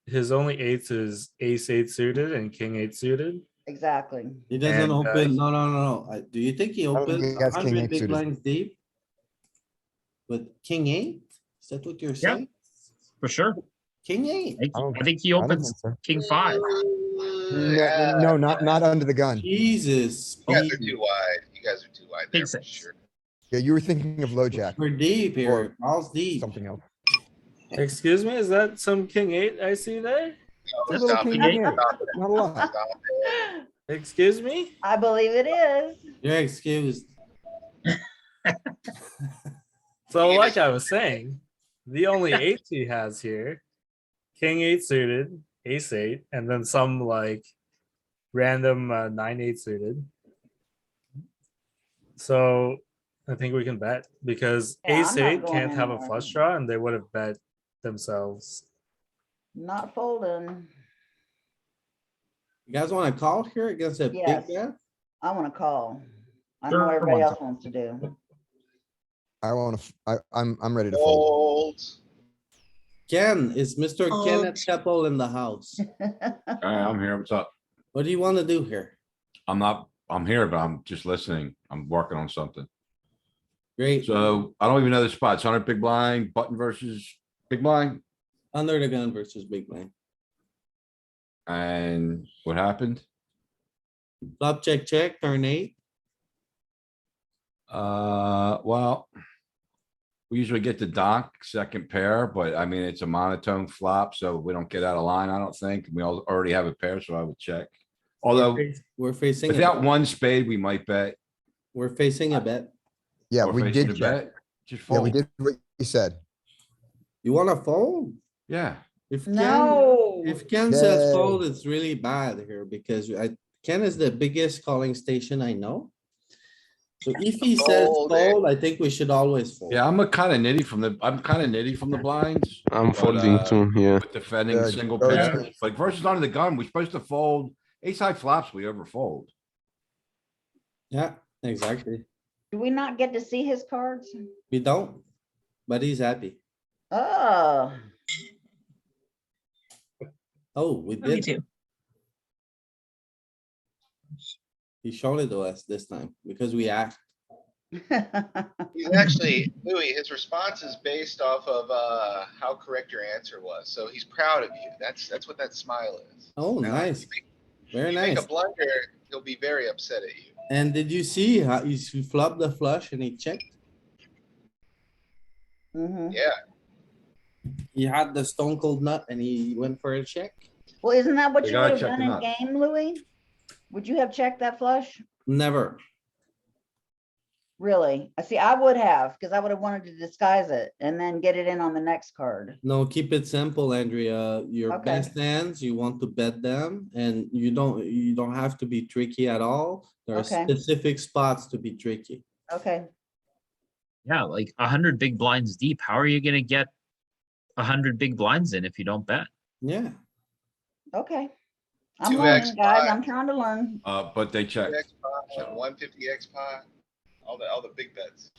his only eights is ace 8 suited and king 8 suited. Exactly. He doesn't And, open, no. Do you think he don't think opens he has king 100 eight big suited. blinds deep? With king eight? Is that what you're saying? For sure. King eight? I think he I don't opens think so. king 5. No, not under the gun. Jesus. You guys are Pete. too wide. You guys are too wide there King for 6. sure. Yeah, you were thinking of low jack, We're deep here, Or balls deep. something else. Excuse me, is that some king 8 I see there? A That's little Stop king it. eight, Stop it. not a lot. Stop it. Excuse me? I believe it is. You're excused. So You like just- I was saying, the only eights he has here, king 8 suited, ace 8, and then some like random 9-8 suited. So I think we can bet because Yeah, I'm ace not 8 going can't have a anywhere. flush draw and they would have bet themselves. Not folding. You guys wanna call here against a big Yes. bet? I wanna call. I know what Sure, everybody one else wants to do. I wanna, I'm ready to fold. Fold. Ken, is Mr. Oh. Kenneth Keppel in the house? Alright, I'm here. What's up? What do you wanna do here? I'm here, but I'm just listening. I'm working on something. Great, So I don't even know the spots. 100 big blind, button versus big blind. under the gun versus big blind. And what happened? Flop check, turn 8. Well. We usually get the donk second pair, but I mean, it's a monotone flop, so we don't get out of line, I don't think. We already have a pair, so I would check. Although We're facing, without one spade, we might bet. we're facing a bet. Yeah, or we facing did a check. bet. Just Yeah, we fold. did what you said. You wanna fold? Yeah. If Ken, No. if Ken says Yay. fold, it's really bad here because Ken is the biggest calling station I know. So if he says Fold it. fold, I think we should always fold. Yeah, I'm kind of nitty from the blinds. I'm but, folding too, yeah. With defending Good. single Go pairs, to- like versus under the gun, we're supposed to fold. Ace high flops, we over fold. Yeah, exactly. Do we not get to see his cards? We don't, but he's happy. Oh. Oh, we Me did. too. He showed it to us this time because we asked. He's actually, Louis, his response is based off of, how correct your answer was. So he's proud of you. That's what that smile is. Oh, Now, nice. Very If you make nice. a blunder, he'll be very upset at you. And did you see how he flopped the flush and he checked? Mhm. Yeah, He had the stone cold nut and he went for a check? Well, isn't that what We you gotta would have check done the in game, Louis? Would you have checked that flush? Never. Really? I see, I would have, because I would have wanted to disguise it and then get it in on the next card. No, keep it simple, Andrea. Your Okay. best hands, you want to bet them and you don't have to be tricky at all. There are Okay. specific spots to be tricky. Okay, Yeah, like 100 big blinds deep. How are you gonna get 100 big blinds in if you don't bet? Yeah, okay. I'm 2x learning, guys. pot. I'm trying to learn. But they checked. X pot, 150x pot, all the big bets.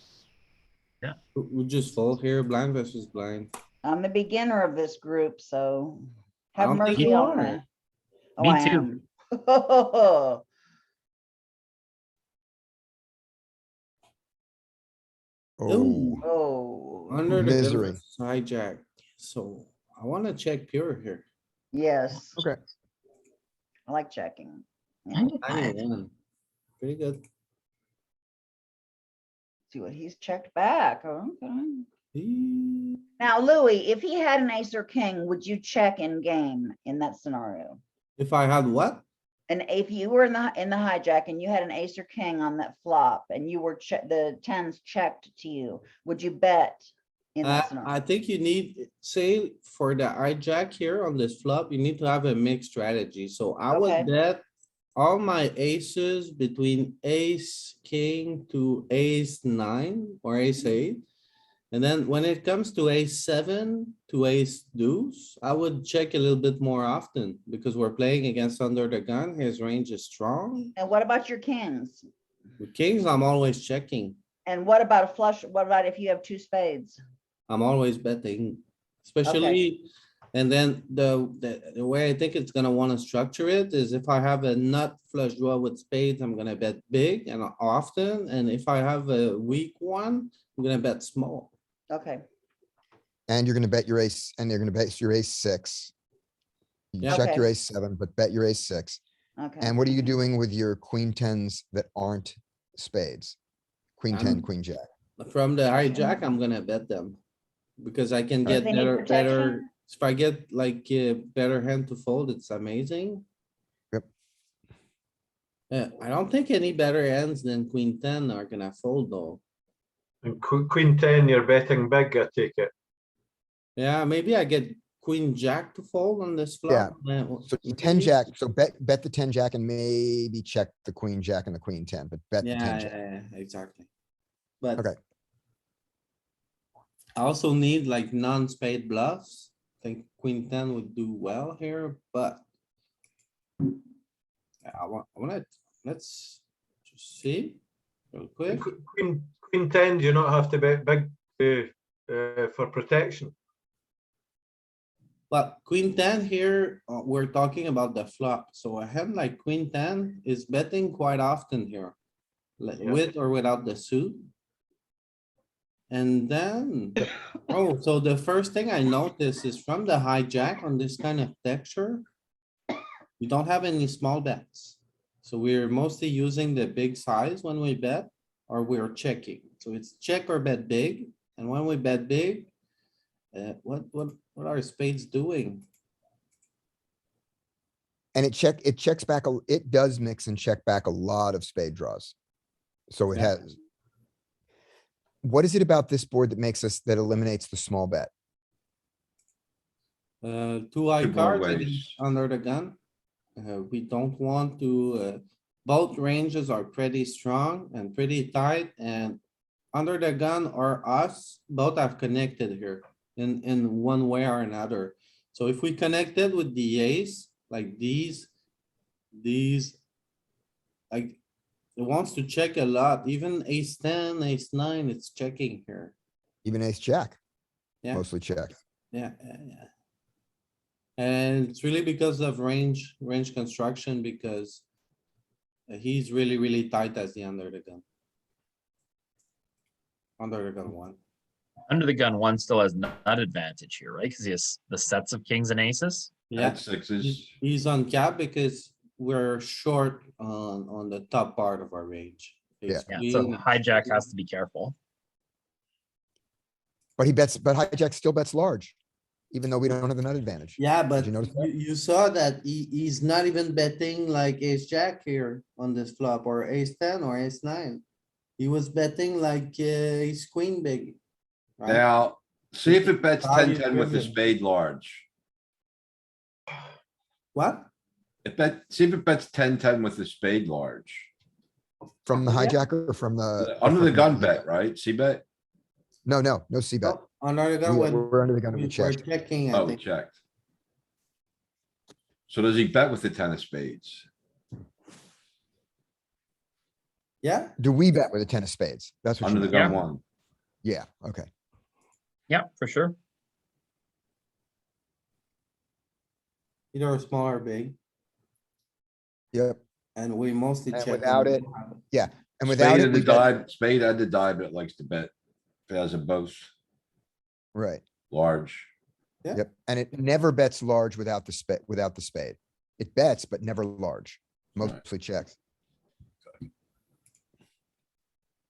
we just fold here, blind versus blind. I'm the beginner of this group, so I have don't think mercy you on are. me. Oh, Me I too. am. Oh, Oh, Under the gun Misery. versus hijack. So I wanna check pure here. yes. okay. I like checking. I did I five. need one. Pretty good. See what he's checked back. Okay. Eh, Now, Louis, if he had an ace or king, would you check in game in that scenario? If I had what? And if you were in the hijack and you had an ace or king on that flop and you were the tens checked to you, would you bet in that scenario. I think you need, say, for the hijack here on this flop, you need to have a mixed strategy. So I Okay. would bet all my aces between ace, king to ace nine or ace eight. And then when it comes to ace seven to ace deuce, I would check a little bit more often because we're playing against under the gun. His range is strong. And what about your kings? With kings, I'm always checking. And what about a flush? What about if you have two spades? I'm always betting, especially, and then the way I think it's gonna wanna structure it is if I have a nut flush draw with spades, I'm gonna bet big and often, and if I have a weak one, I'm gonna bet small. Okay, And you're gonna bet your ace, and you're gonna bet your ace six. You Yeah. check your Okay. ace seven, but bet your ace six. okay. And what are you doing with your queen tens that aren't spades? Queen ten, I'm- queen jack. From the hijack, I'm gonna bet them. Because I can Right. get They need better, protection? if I get like a better hand to fold, it's amazing. Yep. I don't think any better hands than queen ten are gonna fold though. And queen 10, you're betting big, I take it. Yeah, maybe I get queen jack to fold on this flop. So ten jack, so bet the ten jack and maybe check the queen jack and the queen ten, but bet the Yeah, ten jack. yeah, exactly. But. Okay. I also need like non-spade bluffs. I think queen ten would do well here, but. Yeah, I wanna, let's just see real quick. Queen 10, do you not have to bet big for protection? But queen ten here, we're talking about the flop. So a hand like queen ten is betting quite often here. Like Yeah. with or without the suit. And then, oh, so the first thing I notice is from the hijack on this kind of texture. We don't have any small bets. So we're mostly using the big size when we bet, or we're checking. So it's check or bet big, and when we bet big. What are spades doing? And it checks back, it does mix and check back a lot of spade draws. So it Yeah. has. What is it about this board that that eliminates the small bet? Two high Two more cards ways. against under the gun. We don't want to, both ranges are pretty strong and pretty tight and under the gun or us, both have connected here in one way or another. So if we connected with the ace, like these, like, it wants to check a lot, even ace 10, ace 9, it's checking here. Even ace jack, Yeah, mostly check. yeah. And it's really because of range construction, because he's really tight as the under the gun. Under the gun one. Under the gun one still has nut advantage here, right? Because he has the sets of kings and aces. Yeah, At sixes. he's on cap because we're short on the top part of our range. Ace Yeah, so queen, hijack has to be careful. But hijack still bets large, even though we don't have the nut advantage. Yeah, but you notice that? you saw that he's not even betting like ace jack here on this flop or ace 10 or ace 9. He was betting like ace queen big. right? Now, see if it bets Value 10-10 with the driven. spade large. What? See if it bets 10-10 with the spade large. From the Yeah. hijacker or from the? Under the from gun bet, right? See bet? No, no C bet. Oh, under the gun when We're under the gun and we we're checked. checking, I Oh, we think. checked. So does he bet with the 10 of spades? Yeah, Do we bet with a ten of spades? That's what you Under the mean. gun one. Yeah, okay. Yeah, for sure. either small or big, Yep. and we mostly And check. when without we it, don't have it. Yeah, and without Spade it, had we the bet, die, spade had the die, but it likes to bet. If it has a both right, large. Yeah. yep. And it never bets large without the spade. It bets, but never large, Right. mostly checks.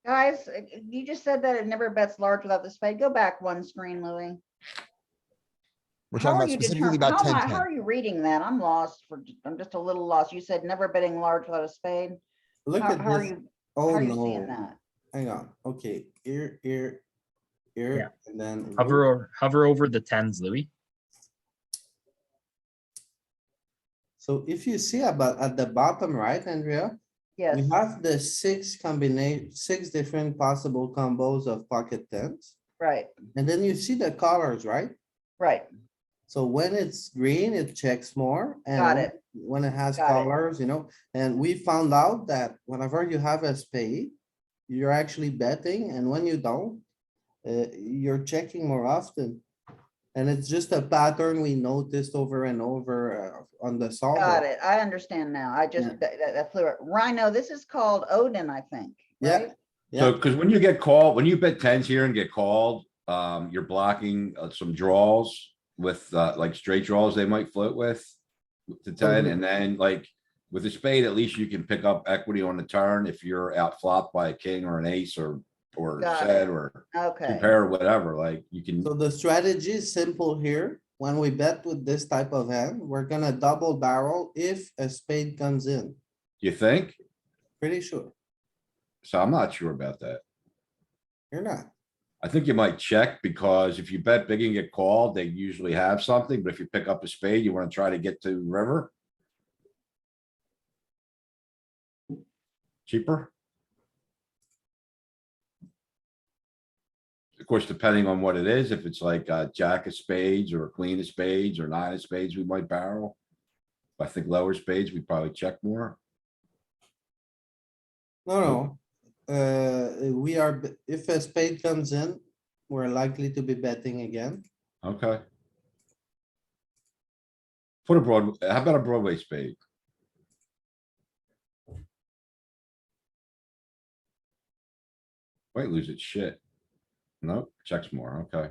Guys, you just said that it never bets large without the spade. Go back one screen, Louis. We're How talking are about you specifically determining, about how am I, 10-10. how are you reading that? I'm lost I'm just a little lost. You said never betting large without a spade. Look How at are this. you, how Oh are you seeing no, that? hang on. Okay, here, and then. Hover over the tens, Louis. So if you see about at the bottom right, Andrea, Yes, we have the six different possible combos of pocket tens. right, And then you see the colors, right? right. So when it's green, it checks more. And Got when- it. When it has Got it. colors, and we found out that whenever you have a spade, you're actually betting, and when you don't, you're checking more often. And it's just a pattern we noticed over and over on the solver. Got it. I understand now. I just, Yeah. that flew it. Rhino, this is called Odin, I think, Yeah. right? So, Yeah, cuz when you get called, when you bet tens here and get called, you're blocking some draws with, like straight draws they might float with the 10, and then like with a spade, at least you can pick up equity on the turn if you're out flopped by a king or an ace or Got set it. or Okay, two pair or whatever, like you can. so the strategy is simple here. When we bet with this type of hand, we're gonna double barrel if a spade comes in. You think? Pretty sure. So I'm not sure about that. You're not. I think you might check because if you bet big and get called, they usually have something, but if you pick up a spade, you wanna try to get to river. Cheaper. Of course, depending on what it is, if it's like a jack of spades or a queen of spades or nine of spades, we might barrel. I think lower spades, we probably check more. No. We are, if a spade comes in, we're likely to be betting again. Okay. Put a how about a Broadway spade? Might lose its shit. Nope, checks more, okay.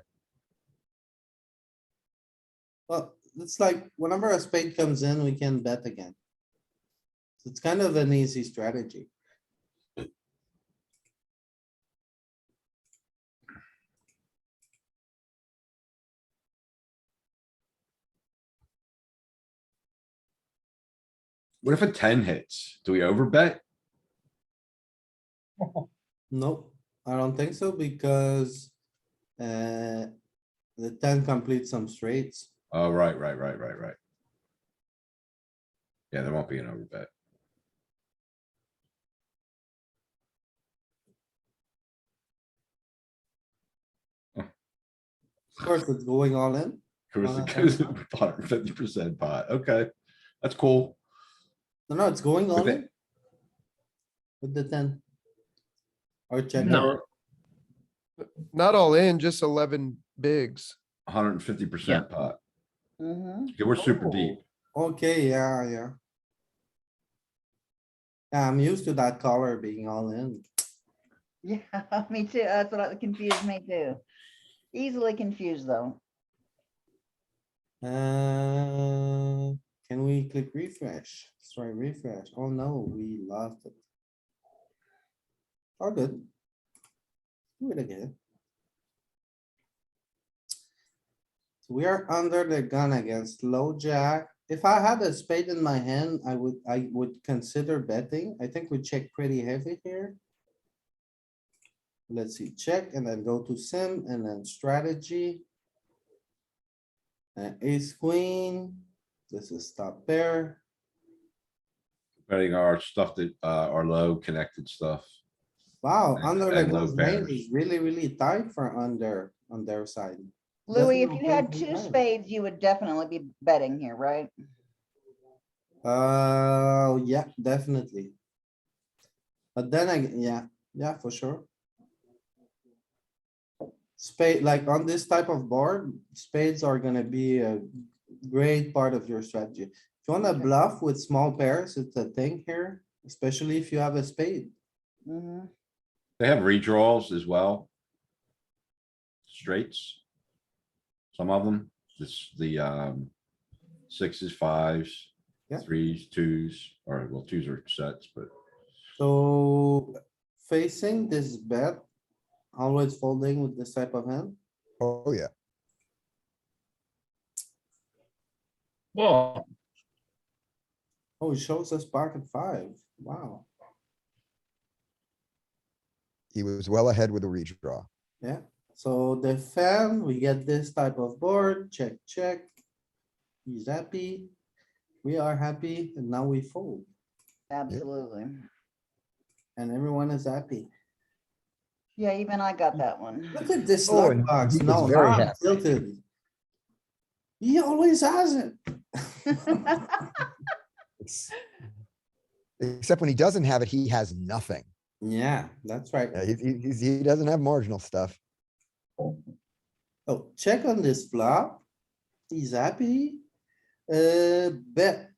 Well, it's like whenever a spade comes in, we can bet again. So it's kind of an easy strategy. What if a 10 hits? Do we overbet? Nope, I don't think so because the 10 completes some straights. Oh, right. Yeah, there won't be an overbet. Of course, it's going all in. Cause it goes 150% pot. Okay, that's cool. No, it's going all With in it, with the 10. Or check. No. Not all in, just 11 bigs. 150% pot. Mm-hmm. Okay, we're super deep. Okay, yeah. Yeah, I'm used to that color being all in. Yeah, me too. That's what confused me too. Easily confused though. Can we click refresh? Let's try refresh. Oh no, we lost it. All good. Do it again. So we are under the gun against low jack. If I had a spade in my hand, I would consider betting. I think we check pretty heavy here. Let's see, check and then go to sim and then strategy. Ace queen, this is top pair. Betting our stuff that, are low connected stuff. Wow, And- under the and low gun's range pairs. is really tight for under on their side. Louis, if Doesn't you had open two from spades, you would definitely be betting here, right? Yeah, definitely. But then yeah, for sure. Spade, like on this type of board, spades are gonna be a great part of your strategy. If you wanna bluff with small pairs, it's a thing here, especially if you have a spade. Mm-hmm. They have redraws as well. Straights. Some of them, sixes, fives, Yeah. threes, twos, or well, twos are sets, but So facing this bet, always folding with this type of hand. Oh, yeah. Whoa, Oh, it shows us pocket five. Wow, He was well ahead with the redraw. yeah, So the fan, we get this type of board, check, check. He's happy. We are happy, and now we fold, Absolutely. and everyone is happy. Yeah, even I got that one. Look at this Oh, luck and box. he was No, very now I'm happy. tilted. He always has it. Except when he doesn't have it, he has nothing. Yeah, that's right. Yeah, he doesn't have marginal stuff. Oh, check on this flop. He's happy. Bet.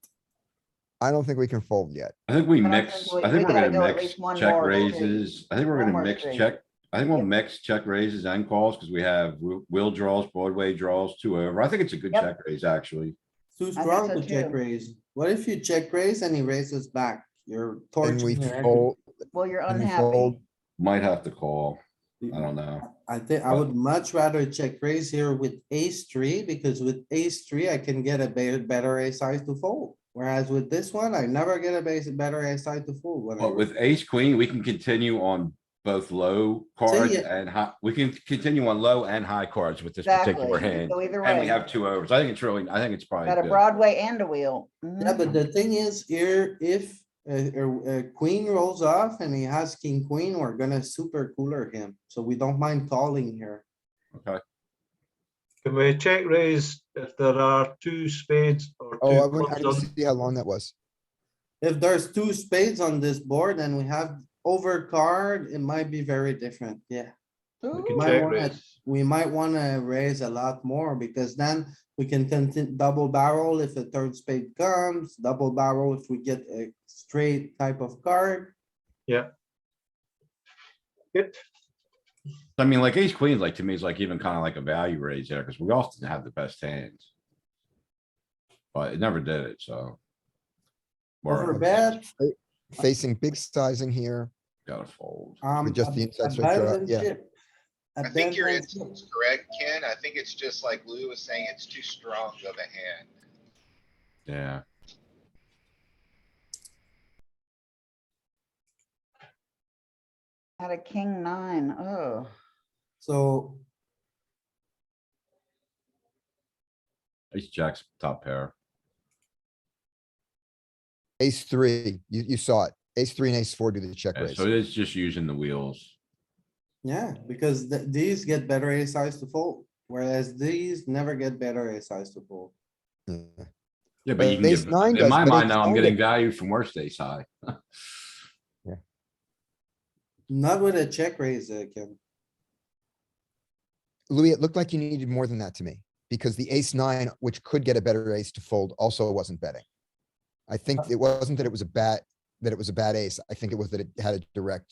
I don't think we can fold yet. I think we I don't mix, think we- I think we we're gotta gonna go at mix least one check more straight. raises. I think we're One gonna more mix straight. check. I think we'll Yep. mix check raises and calls because we have wheel draws, Broadway draws, 2 over. I think it's a good Yep. check raise, actually. Too think strong so to check too. raise. What if you check raise and he raises back? You're And torching we your equity. fold, Well, you're and we unhappy. fold. Might have to call. I don't know. I think I But- would much rather check raise here with ace three, because with ace three, I can get a better ace size to fold. Whereas with this one, I never get a better ace size to fold. when I But with ace queen, we can continue on both low cards yeah. and high. We can continue on low and high cards with this Exactly. particular You can hand. go either And we way. have 2 overs. I think it's really, I think it's probably Got a good. Broadway and a wheel. Mhm. Yeah, but the thing is here, if a queen rolls off and he has king, queen, we're gonna super cooler him. So we don't mind calling here. Okay. Can we check raise if there are two spades or two? Oh, I clubs didn't on? see how long that was. If there's two spades on this board and we have overcard, it might be very different. Yeah. We can Might check wanna- raise. We might wanna raise a lot more because then we can continue double barrel if a third spade comes, double barrel if we get a straight type of card. Yeah. Good. I mean, like ace queens, like to me is like even kind of like a value raise there, because we often have the best hands. But it never did it, so. Over Or bet. Facing big sizing here. gotta fold. With just the inside straight draw, yeah. Abandonship. I think your Abandonship. instinct's correct, Ken. I think it's just like Lou was saying, it's too strong of a hand. Yeah. Had a king nine. Oh, So Ace jack's top pair. Ace three, you saw it. Ace three and ace four do the check Yeah, raise. so it is just using the wheels. yeah, because these get better ace size to fold, whereas these never get better ace size to fold. Yeah. Yeah, but you can Ace give, nine in does, my but mind ace now, I'm nine getting does- value from worst ace high. Not with a check raise, Ken. Louis, it looked like you needed more than that to me, because the ace nine, which could get a better ace to fold, also wasn't betting. I think it wasn't that it was a bad ace. I think it was that it had a direct,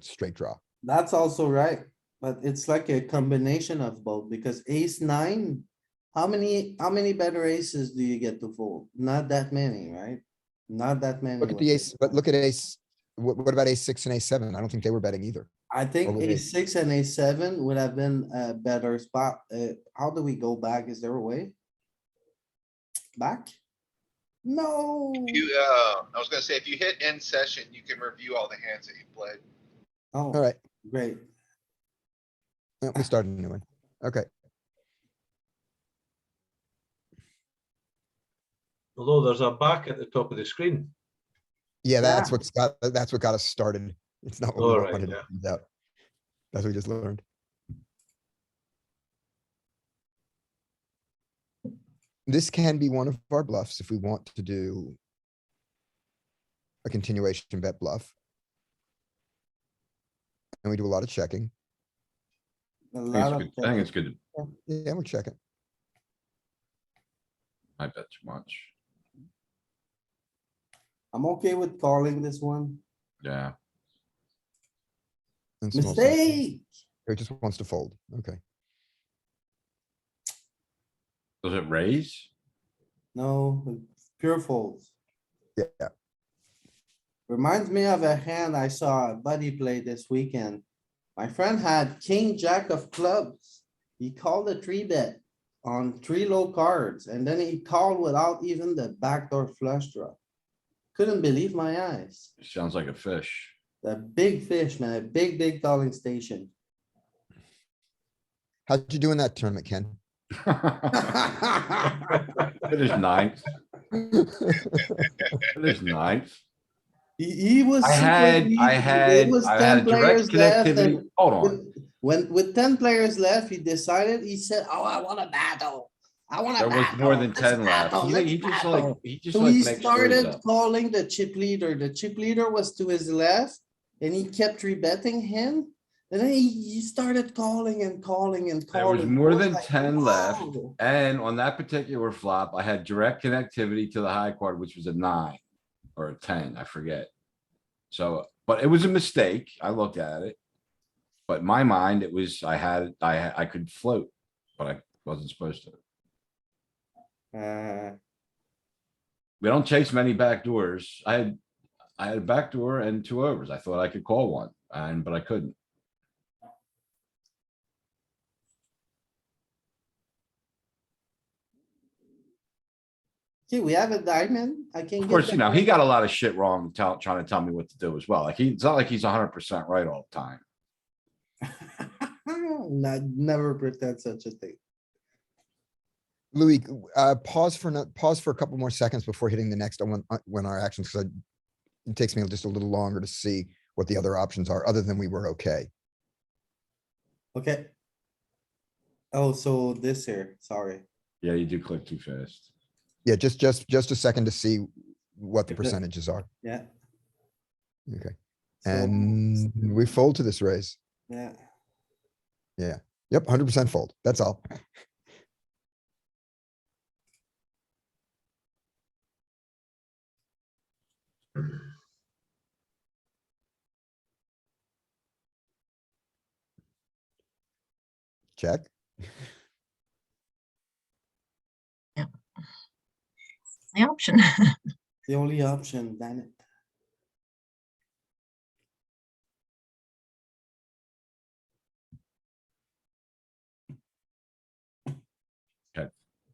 straight draw. That's also right, but it's like a combination of both, because ace nine, how many better aces do you get to fold? Not that many, right? Not that many. Look at with the ace, but look at ace, what about ace six and ace seven? I don't think they were betting either. I think with ace six and ace seven would have been a better spot. How do we go back? Is there a way? Back? No. I was gonna say, if you hit end session, you can review all the hands that you played. Oh, Alright, great. we started a new one. Okay, Although there's a back at the top of the screen. yeah, that's Yeah. what got us started. It's not what we Alright, wanted. yeah. to find out. That's what we just learned. This can be one of our bluffs if we want to do a continuation bet bluff. And we do a lot of checking. A I think lot it's of good- I think it's good. Yeah, we're checking. I bet too much. I'm okay with calling this one. Yeah. and small size. Mistake. It just wants to fold. Okay. Does it raise? No, pure folds. Yeah, Reminds me of a hand I saw a buddy play this weekend. My friend had king, jack of clubs. He called a three bet on three low cards, and then he called without even the backdoor flush draw. Couldn't believe my eyes. Sounds like a fish. The big fish, man, a big calling station. How'd you do in that tournament, Ken? It is ninth. It is ninth. He was. I super had, elite. I It had, was I 10 had direct players left connectivity. and Hold on. with 10 players left, he decided, he said, oh, I want a battle. I want a There battle. was more than Let's 10 left. battle, He let's just battle." like, he just So like he makes stories started up. calling the chip leader. The chip leader was to his left and he kept rebetting him. And then he started calling and calling and There calling. was I more was than like, 10 left. "Wow." And on that particular flop, I had direct connectivity to the high card, which was a 9 or a 10, I forget. So, but it was a mistake. I looked at it. But in my mind, it was, I could float, but I wasn't supposed to. We don't chase many backdoors. I had a backdoor and 2 overs. I thought I could call one, but I couldn't. Okay, we have a diamond. I can. Of course, you know, he got a lot of shit wrong, trying to tell me what to do as well. Like, it's not like he's 100% right all the time. Never pretend such a thing. Louis, pause for a couple more seconds before hitting the next one, when our actions, because it takes me just a little longer to see what the other options are, other than we were okay. Okay. Oh, so this here, sorry. Yeah, you do click too fast. Yeah, just a second to see what the Okay. percentages are. Yeah. Okay, So, and we fold to this raise. yeah. Yeah, yep, 100% fold. That's all. Check. The option. The only option, damn it.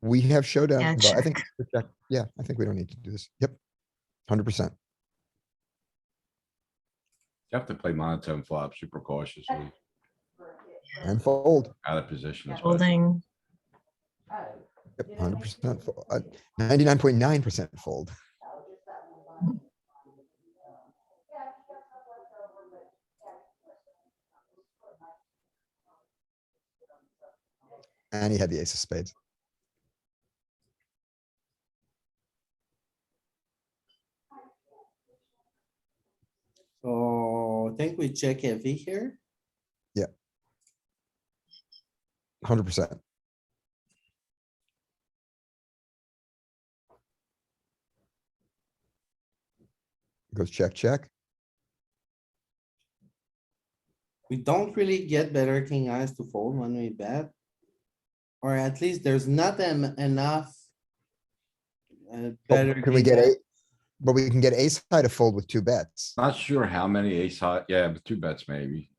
We have showdown, Yeah, but I check. think, check. Yeah, I think we don't need to do this. Yep. 100%. You have to play monotone flop super cautiously, And fold. out of position. especially. Folding. Yep, 100% fold. 99.9% fold. And he had the ace of spades. So I think we check heavy here. 100%. Goes check, check. We don't really get better king eyes to fold when we bet. Or at least there's not enough. Better. Can we king get eye. but we can get ace high to fold with 2 bets. Not sure how many ace high, yeah, but 2 bets maybe.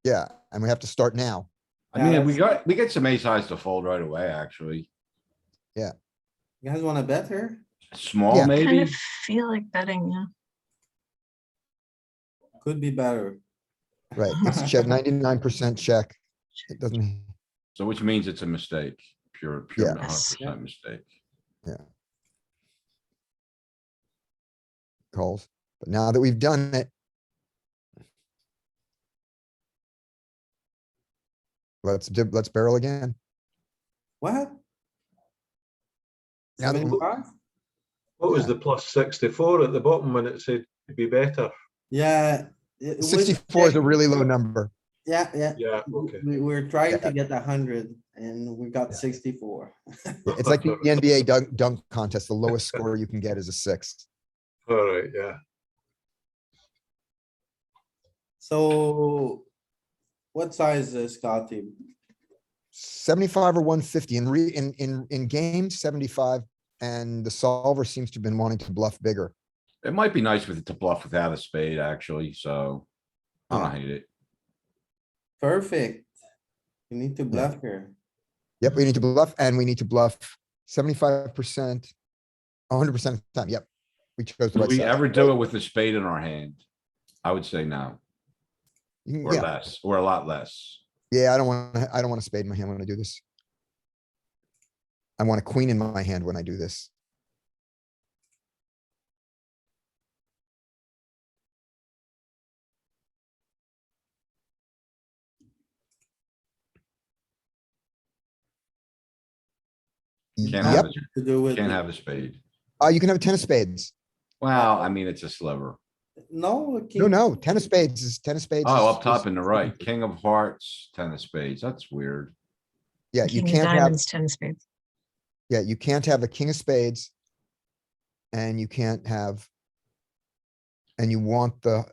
Yeah, and we have to start now. I Yeah, mean, we get some ace highs to fold right away, actually. You guys wanna bet here? Small, Yeah. Kind maybe. of feel like betting, yeah. Could be better. Right, it's check, 99% check. It doesn't, So which means it's a mistake, pure Yeah. 100% mistake. calls, but now that we've done it. Let's barrel again. What? Now that we- 75? What was Yeah. the plus 64 at the bottom when it said to be better? Yeah. it was 64 is a check- really low number. Yeah, yeah. Yeah, okay. We were trying to Yeah. get 100 and we got Yeah. 64. It's like the NBA dunk contest. The lowest score you can get is a 6. All right, yeah. So what size is Scotty? 75 or 150 in games, 75. And the solver seems to have been wanting to bluff bigger. It might be nice with it to bluff without a spade, actually, so. I don't hate it. Perfect. You need to bluff here. Yep, we need to bluff and we need to bluff 75%, 100% of the time. Yep. We chose the Do right we side. ever do it with a spade in our hand? I would say no, You can- or Yeah, less, or a lot less. Yeah, I don't want a spade in my hand when I do this. I want a queen in my hand when I do this. Can't have, Yep, To do with. can't have a spade. you can have a 10 of spades. Well, I mean, it's a sliver. No. No, 10 of spades is 10 of spades. Oh, is- up top is- in the right, king of hearts, 10 of spades. That's weird. Yeah, you King of can't have, diamonds, 10 of spades. yeah, you can't have a king of spades. And you can't have. And you want the.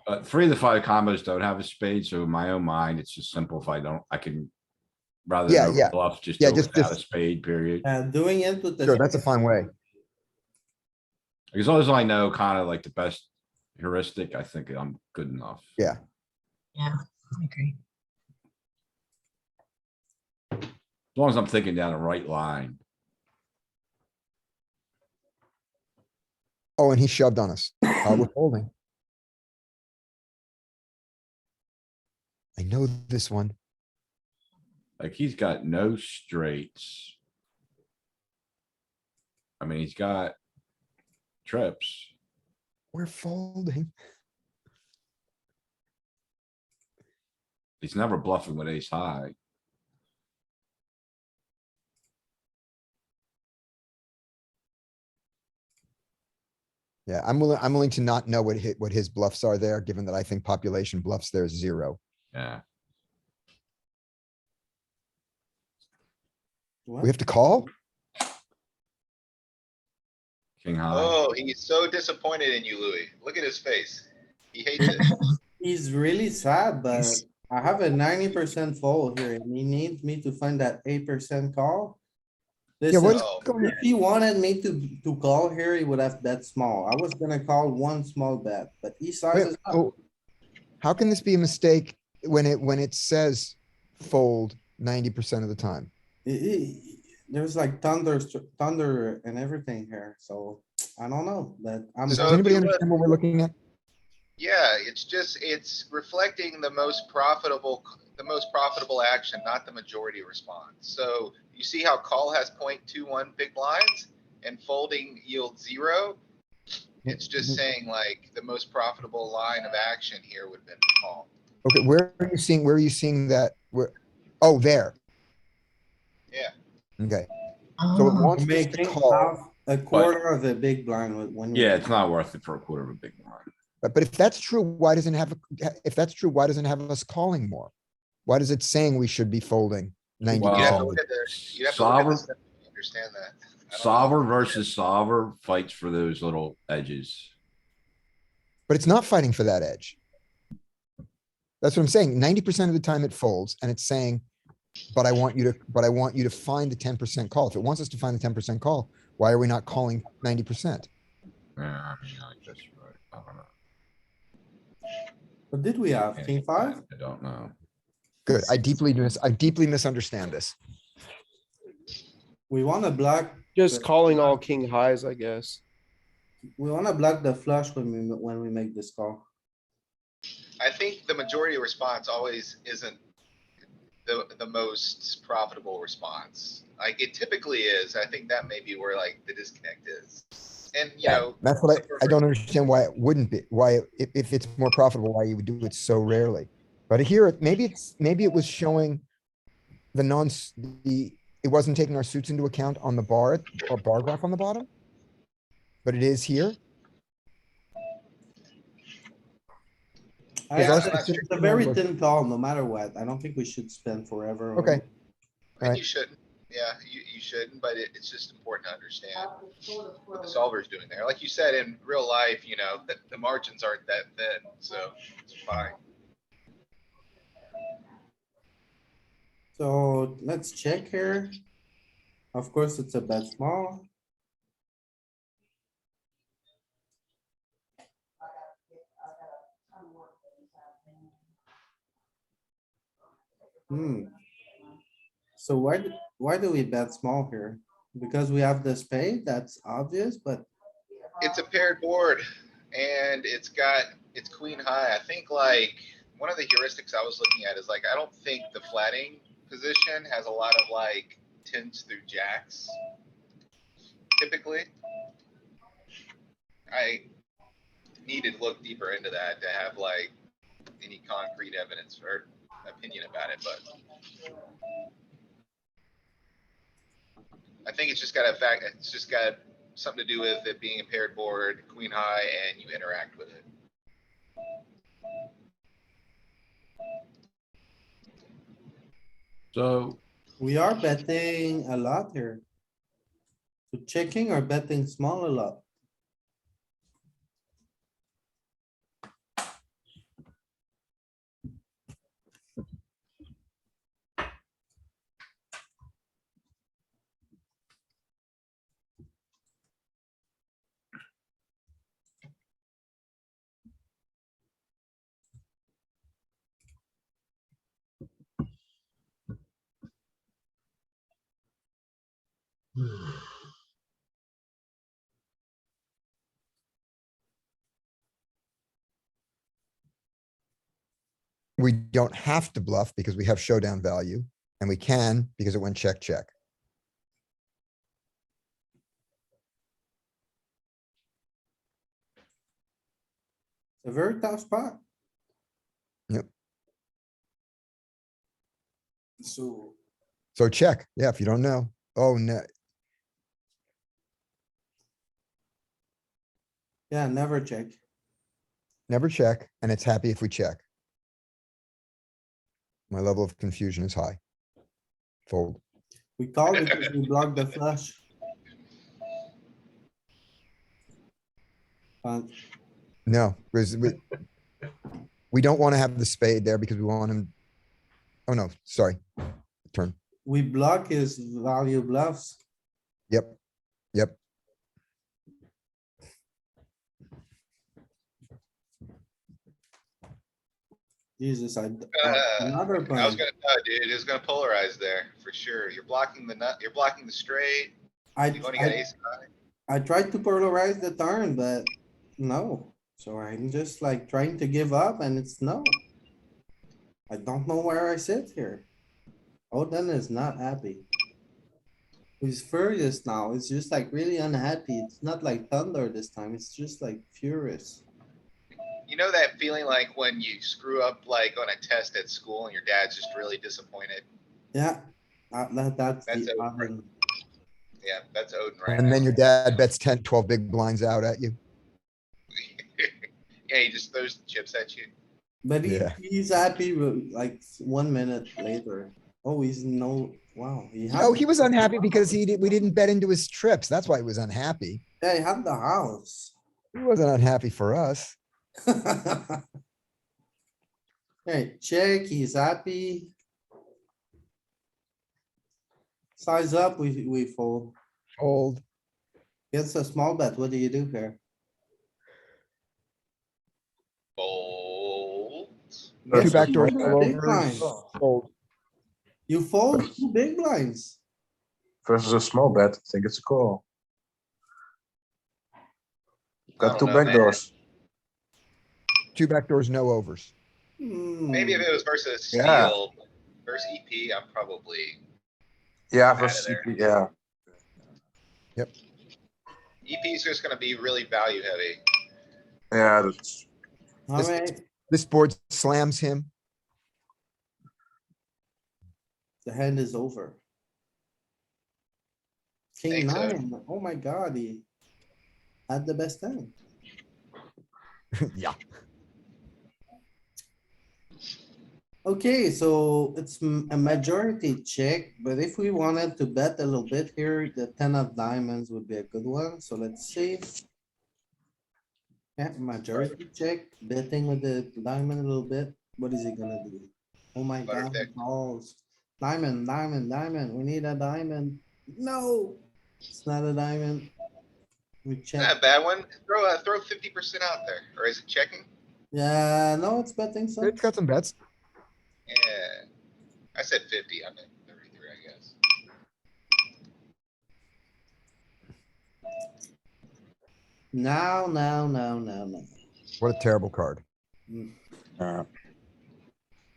But 3 of the 5 combos don't have a spade, so in my own mind, it's just simple if I don't, I can. Rather Yeah, than yeah. bluff, just Yeah, do it without a just- spade, period. Doing it with the. Sure, that's a fine way. As long as I know kind of like the best heuristic, I think I'm good enough. Yeah. Yeah, I agree. As long as I'm thinking down the right line. Oh, and he shoved on us. We're folding. I know this one. Like he's got no straights. I mean, he's got trips. We're folding. He's never bluffing with ace high. Yeah, I'm willing to not know what his bluffs are there, given that I think population bluffs there's 0. Yeah. We have to call? King high. Oh, he's so disappointed in you, Louis. Look at his face. He hates it. He's really sad, but Yes. I have a 90% fold here and he needs me to find that 8% call. Yeah, what is Oh, going If he wanted me to call here, he would have bet small. I was gonna call one small bet, but he Wait, sizes up. oh, how can this be a mistake when it says fold 90% of the time? There's like thunder and everything here, so I don't know, but I'm. Does So if anybody you look- understand what we're looking at? yeah, it's reflecting the most profitable action, not the majority response. So you see how call has 0.21 big blinds and folding yields 0? It's just saying like the most profitable line of action here would have been to call. Okay, where are you seeing that? Oh, there. Yeah. Okay, so it Oh, wants us to Making call, half a quarter of a big blind when. Yeah, it's not worth it for a quarter of a big blind. but if that's true, why doesn't it have, if that's true, why doesn't it have us calling more? Why does it saying we should be folding 90%? You'd have to Well, look at the, you'd have to look at the solver, stuff to understand that. I don't know. solver versus solver fights for those little edges. But it's not fighting for that edge. That's what I'm saying. 90% of the time it folds and it's saying, but I want you to find the 10% call. If it wants us to find the 10% call, why are we not calling 90%? Yeah, I mean, I guess you're right. I don't know. What did we have? Can't King get 5? that. I don't know. Good. I deeply misunderstand this. We wanna block. Just the- calling all king highs, I guess. We wanna block the flush when we make this call. I think the majority response always isn't the most profitable response. Like it typically is. I think that may be where like the disconnect is. And you know. That's what so I don't understand why it wouldn't be, why, if it's more profitable, why you would do it so rarely. But here, maybe it was showing it wasn't taking our suits into account on the bar or bar graph on the bottom. But it is here. I- our It's specific a very number- thin call, no matter what. I don't think we should spend forever. on Okay. it. And Alright. you shouldn't. Yeah, you shouldn't, but it's just important to understand what the solver is doing there. Like you said, in real life, you know, the margins aren't that thin, so it's fine. So let's check here. Of course, it's a bet small. So why do we bet small here? Because we have the spade, that's obvious, but It's a paired board and it's queen high. I think like one of the heuristics I was looking at is like, I don't think the flatting position has a lot of like tens through jacks. Typically. I need to look deeper into that to have like any concrete evidence or opinion about it, but. I think it's just got a fact, it's just got something to do with it being a paired board, queen high, and you interact with it. So We are betting a lot here. So checking or betting small a lot. We don't have to bluff because we have showdown value, and we can because it went check, check. It's a very tough spot. Yep. So So check. Yeah, if you don't know. Oh, no. yeah, never check. Never check, and it's happy if we check. My level of confusion is high. Fold. We call because we block the flush. No, we don't want to have the spade there because we want him. Oh, no, sorry. Turn. We block his value bluffs. Yep, yep. Jesus, I another was point. gonna, dude, it's gonna polarize there for sure. You're blocking the nut, you're blocking the straight. You only got ace high. I tried to polarize the turn, but no. So I'm just like trying to give up and it's no. I don't know where I sit here. Odin is not happy. He's furious now. It's just like really unhappy. It's not like thunder this time. It's just like furious. You know that feeling like when you screw up like on a test at school and your dad's just really disappointed? Yeah, that's That's the over. Odin. Yeah, that's Odin right And then now. your dad bets 10, 12 big blinds out at you. Yeah, he just throws the chips at you. But Yeah. he's happy with like 1 minute later. Oh, he's no, wow. No, he was unhappy because we didn't bet into his trips. That's why he was unhappy. Yeah, he had the house. He wasn't unhappy for us. Okay, check, he's happy. Size up, we fold. Fold. It's a small bet. What do you do here? Fold. Two backdoor Big spillovers. blind. Fold You fold two big blinds. versus a small bet. I think it's a call. I Got two don't know, man. backdoors. Two backdoors, no overs. Maybe if it was versus Yeah. steel, versus EP, I'm probably, Yeah, Outta versus there. CP, yeah. EP's just gonna be really value heavy. Yeah, that's Alright, This board slams him. the hand is over. King Think so. nine, oh my god, he had the best hand. Yeah. Okay, so it's a majority check, but if we wanted to bet a little bit here, the 10 of diamonds would be a good one, so let's see. Yeah, majority check, betting with the diamond a little bit, what is he gonna do? Oh my Butter god, thick. balls. Diamond, diamond, diamond, we need a diamond. No, it's not a diamond. We Not check, a bad one. Throw 50% out there, or is it checking? yeah, no, it's betting some. It's got some bets. Yeah. I said 50, I meant 33, I guess. Now. What a terrible card. Mm.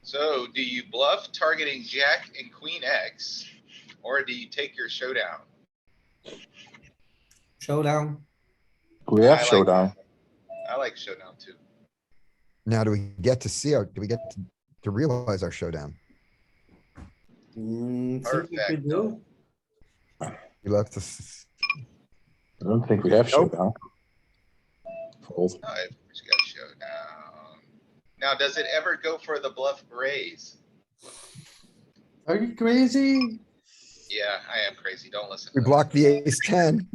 So do you bluff targeting Jack and Queen X? Or do you take your showdown? Showdown. We have I like- showdown. I like showdown too. Now, do we get to see do we get to realize our showdown? Seems like we Perfect. do. We left to, I don't think we have Nope. showdown. Fold. No, of course you got showdown. Now, does it ever go for the bluff raise? Are you crazy? Yeah, I am crazy. Don't listen. we to blocked the ace 10.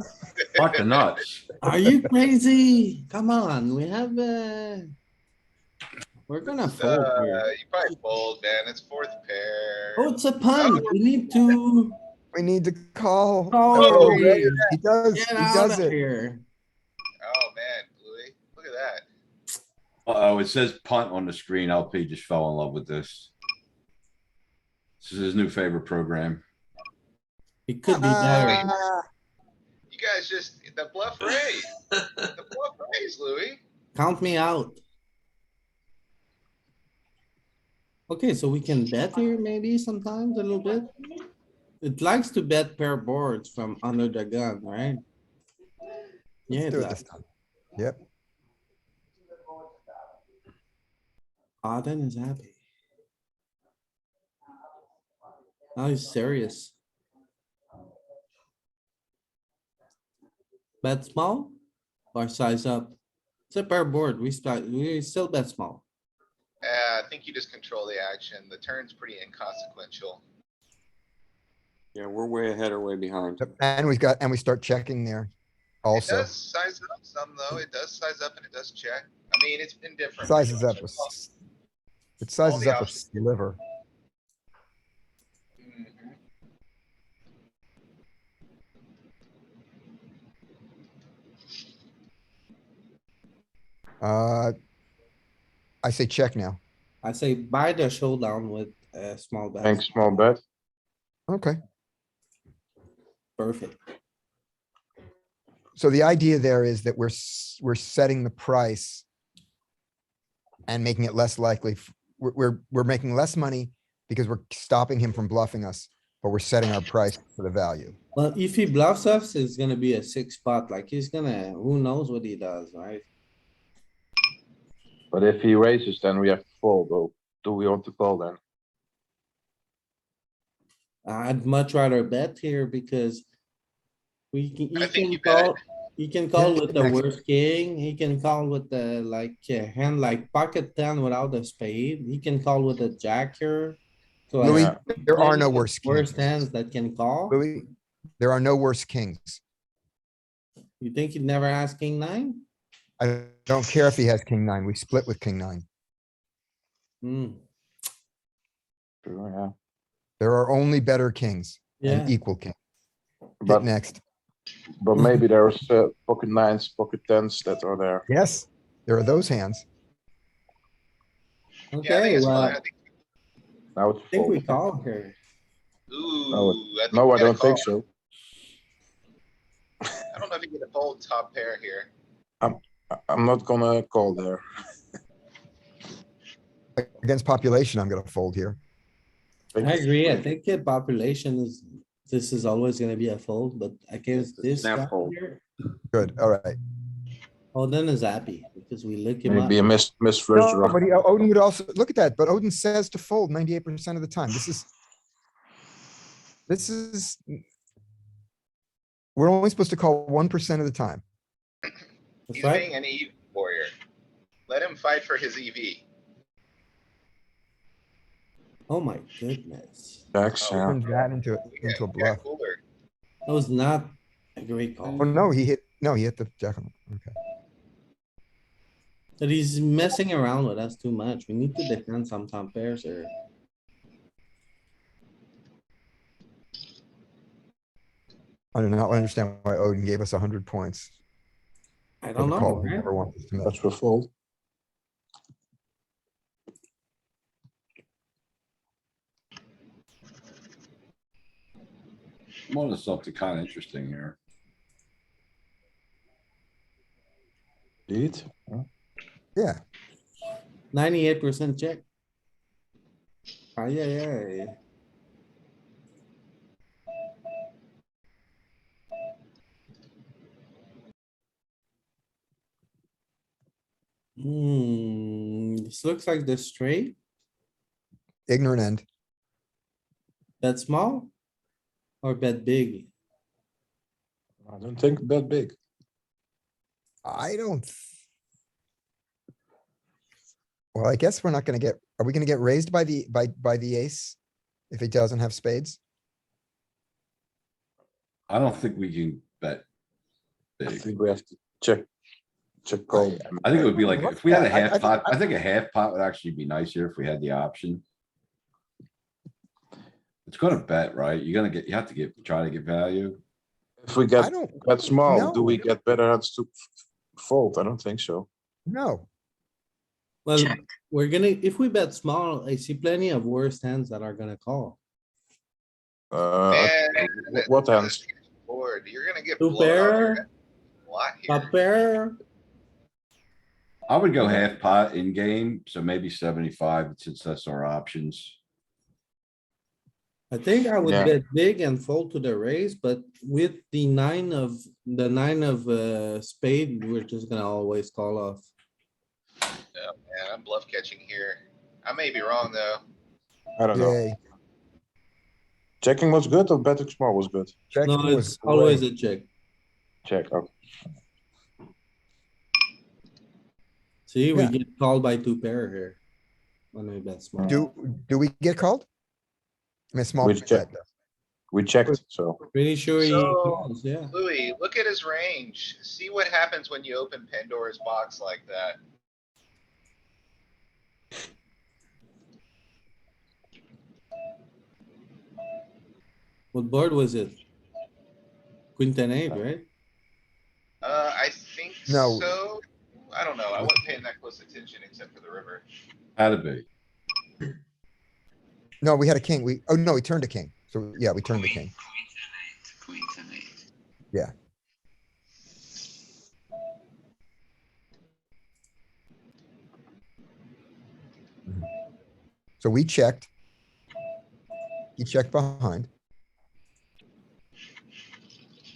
What the nuts? Are you crazy? Come on, we have we're gonna them. fold here. You probably fold, man. It's fourth pair. Oh, it's a punt. We need to We need to call. call. That's what or we're ready. raise. He does, Get he out does of it. here. Oh, man, Louis, look at that. Oh, it says punt on the screen. LP just fell in love with this. This is his new favorite program. It could be better. You guys just, the bluff raise. The bluff raise, Louis. Count me out. Okay, so we can bet here maybe sometimes a little bit. It likes to bet pair boards from under the gun, right? Yeah, Let's it do it this does. time. Yep. Auden is happy. Now he's serious. Bet small or size up? It's a pair board. We still bet small. I think you just control the action. The turn's pretty inconsequential. Yeah, we're way ahead or way behind. Yep, and we start checking there It also. does size up some though. It does size up and it does check. I mean, it's been different. Sizes up. It sizes the up a options. sliver. Mhm. I say check now. I say buy the showdown with a small bet. Thanks, small bet. Okay. Perfect. So the idea there is that we're setting the price and making it less likely. We're making less money because we're stopping him from bluffing us, but we're setting our price for the value. Well, if he bluffs us, it's gonna be a 6 spot, like he's gonna, who knows what he does, right? But if he raises, then we have to fold, though. Do we want to call then? I'd much rather bet here because I think he you bet. can call Yeah, with the next. worst king, he can call with the like a hand like pocket 10 without a spade, he can call with a jack here. So like, Louis, Yeah. there are no maybe the worse Worst kings. hands that can call. Louis, there are no worse kings. You think he'd never ask king 9? I don't care if he has king 9. We split with king 9. Hmm, Sure, yeah. There are only better kings yeah. and equal king. Get But, next. but maybe there's pocket nines, pocket tens that are there. Yes, there are those hands. Yeah, I think Okay, it's well, fine. I Now it's think we fold. call here. Ooh, I think No, we I gotta don't think call. so. I don't know if you get a fold top pair here. I'm not gonna call there. Against population, I'm gonna fold here. I agree, I think the population is, this is always gonna be a fold, but against this Snap guy fold. here, Good, all right. Odin is happy because we look him up. Maybe a miss flush No, draw. but Odin would also, look at that, but Odin says to fold 98% of the time. This is. We're only supposed to call 1% of the time. That's He's right. being an EV warrior. Let him fight for his EV. Oh my goodness. Jacks, yeah. Turns that into a Yeah, bluff. cooler. That was not a great Oh, call. no, he hit the jack. Okay. But he's messing around with us too much. We need to defend some top pairs here. I do not understand why Odin gave us 100 points. I for don't the know, call he right? never wants us to make. That's for fold. I'm on to something kind of interesting here. Lead. Yeah, 98% check. Ay, ay, ay. This looks like the straight, Ignorant end. bet small or bet big. I don't think that big. I don't. Well, I guess we're not gonna get, are we gonna get raised by the ace? If it doesn't have spades? I don't think we can bet I big. think we have to check call. I think it would be like, if we had a I half think- pot, I think a half pot would actually be nicer if we had the option. It's gonna bet, right? You're gonna get, you have to try to get value. If we I get don't, that small, do we no. get better hands to fold? I don't think so. no. Well, Check. we're gonna, if we bet small, I see plenty of worse hands that are gonna call. Man, What hands? Board, you're gonna get Two blown off your pair, head a lot top here. pair. I would go half pot in game, so maybe 75 since that's our options. I think I would Yeah. bet big and fold to the raise, but with the nine of spade, we're just gonna always call off. Oh, man, I'm bluff catching here. I may be wrong, though. I don't know. Yay. Checking was good or betting small was good? Checking No, was it's always great. a check. Check, okay. See, we Yeah. get called by two pair here. When we bet small. Do we get called? I mean, small We bet. check. We checked, so. Pretty sure he So- calls, yeah. Louis, look at his range. See what happens when you open Pandora's box like that. What board was it? Queen ten eight, right? I think No. so. I don't know. I wasn't paying that close attention except for the river. Had to be. No, we had a king. Oh no, we turned a king. So yeah, we turned the king. Queen 10-8. Yeah. So we checked. He checked behind.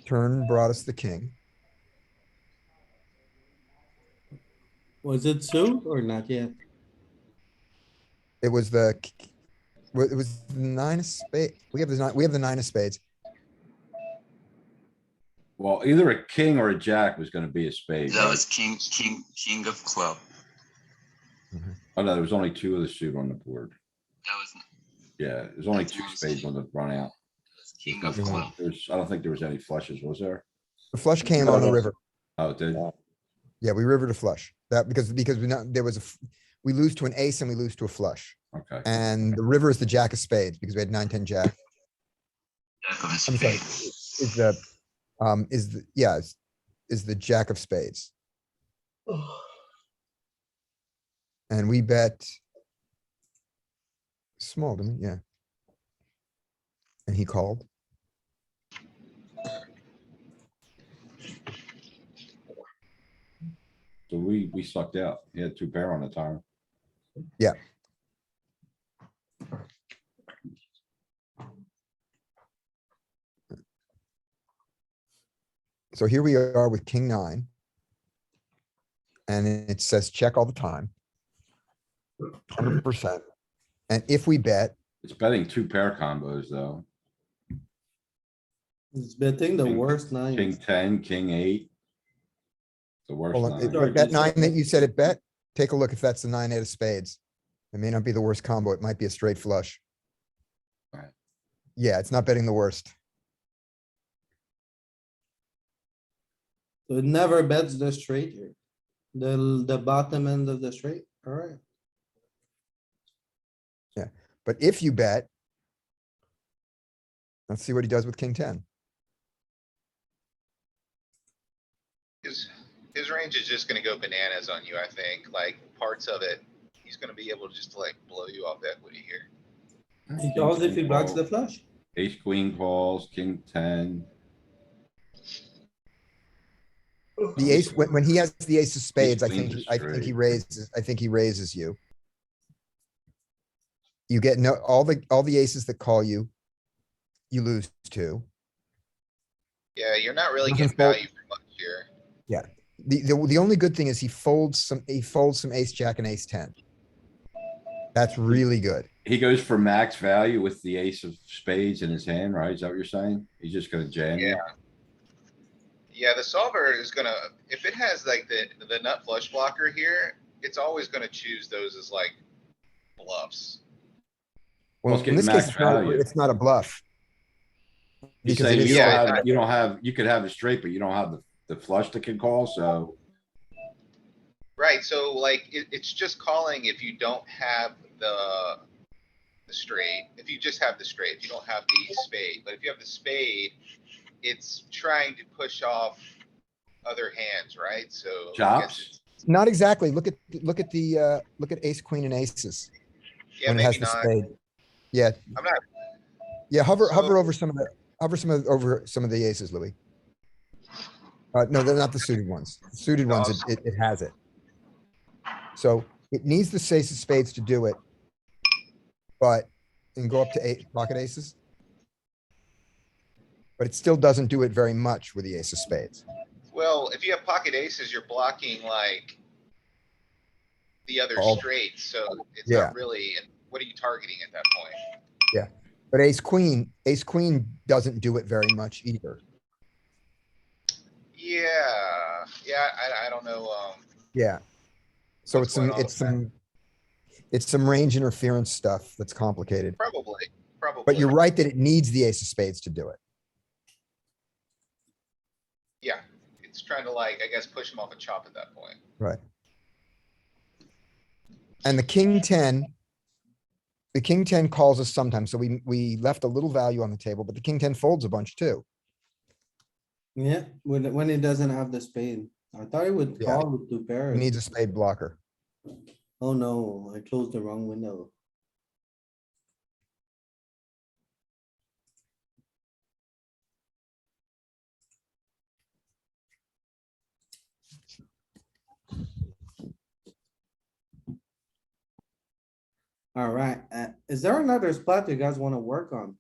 Turn brought us the king. Was it suit or not yet? It was it was the nine of spade. We have the nine of spades. Well, either a king or a jack was gonna be a spade. That right? was king of club. Oh, no, there was only two of the suit on the board. That was Yeah, there's only That's two one spades suit. on the run out. king of Yeah. club. I don't think there was any flushes, was there? The flush came No, on the no. river. Oh, it did. Yeah, we rivered a flush. That because we not, there was we lose to an ace and we lose to a flush. Okay. And the river is the jack of spades because we had 9-10 jack. Jack of a I'm sorry, spade. is the jack of spades. And we bet small, didn't we? Yeah. And he called. So we sucked out. He had two pair on the turn. Yeah. So here we are with king nine. And it says check all the time. 100%. And if we bet, It's betting two pair combos though. It's betting the King- worst King nine. 10, king 8. The worst hold on, nine. Sorry, that just- nine that you said it bet, take a look if that's the 9-8 of spades. It may not be the worst combo. It might be a straight flush. Right. Yeah, it's not betting the worst. So it never bets the straight here. The bottom end of the straight, alright. But if you bet, let's see what he does with king 10. His range is just gonna go bananas on you, I think. Like, parts of it, he's gonna be able to just like blow you off equity here. He King calls if 10 he blocks call, the flush. Ace queen calls, king 10. The ace, when he has the ace of spades, I queens think, are I think he straight. raises, I think he raises you. You get no, all the aces that call you, you lose to. Yeah, you're not really Doesn't getting fold. value for much here. Yeah, the only good thing is he folds some ace jack and ace 10. That's really good. He goes for max value with the ace of spades in his hand, right? Is that what you're saying? He's just gonna jam you? Yeah, the solver is gonna, if it has like the nut flush blocker here, it's always gonna choose those as like bluffs. Well, Well, it's in getting this case, max value. it's not a bluff. He's Because it saying is you don't Yeah, have, you could have the straight, but you don't have the flush that can call, so. right, so like, it's just calling if you don't have the straight, if you just have the straight, if you don't have the spade, but if you have the spade, it's trying to push off other hands, right? So. I guess Chops? it's- Not exactly. Look at ace, queen and aces. Yeah, When it has maybe the not. spade. Yeah, I'm not, yeah, hover So- over some of over some of the aces, Louis. No, they're not the suited ones. The suited ones, it has it. So it needs the ace of spades to do it. But, and go up to pocket aces. But it still doesn't do it very much with the ace of spades. well, if you have pocket aces, you're blocking like the other All- straights, so it's Yeah. not really, and what are you targeting at that point? Yeah, but ace queen doesn't do it very much either. Yeah, I don't know, Yeah. So What's going on with it's some range interference stuff that's complicated. probably. But you're right that it needs the ace of spades to do it. Yeah, it's trying to like, I guess, push him off a chop at that point. Right. And the king 10 calls us sometimes. So we left a little value on the table, but the king 10 folds a bunch too. Yeah, when it doesn't have the spade. I thought it would Yeah. call with two It pairs. needs a spade blocker. Oh no, I closed the wrong window. Alright, is there another spot you guys wanna work on?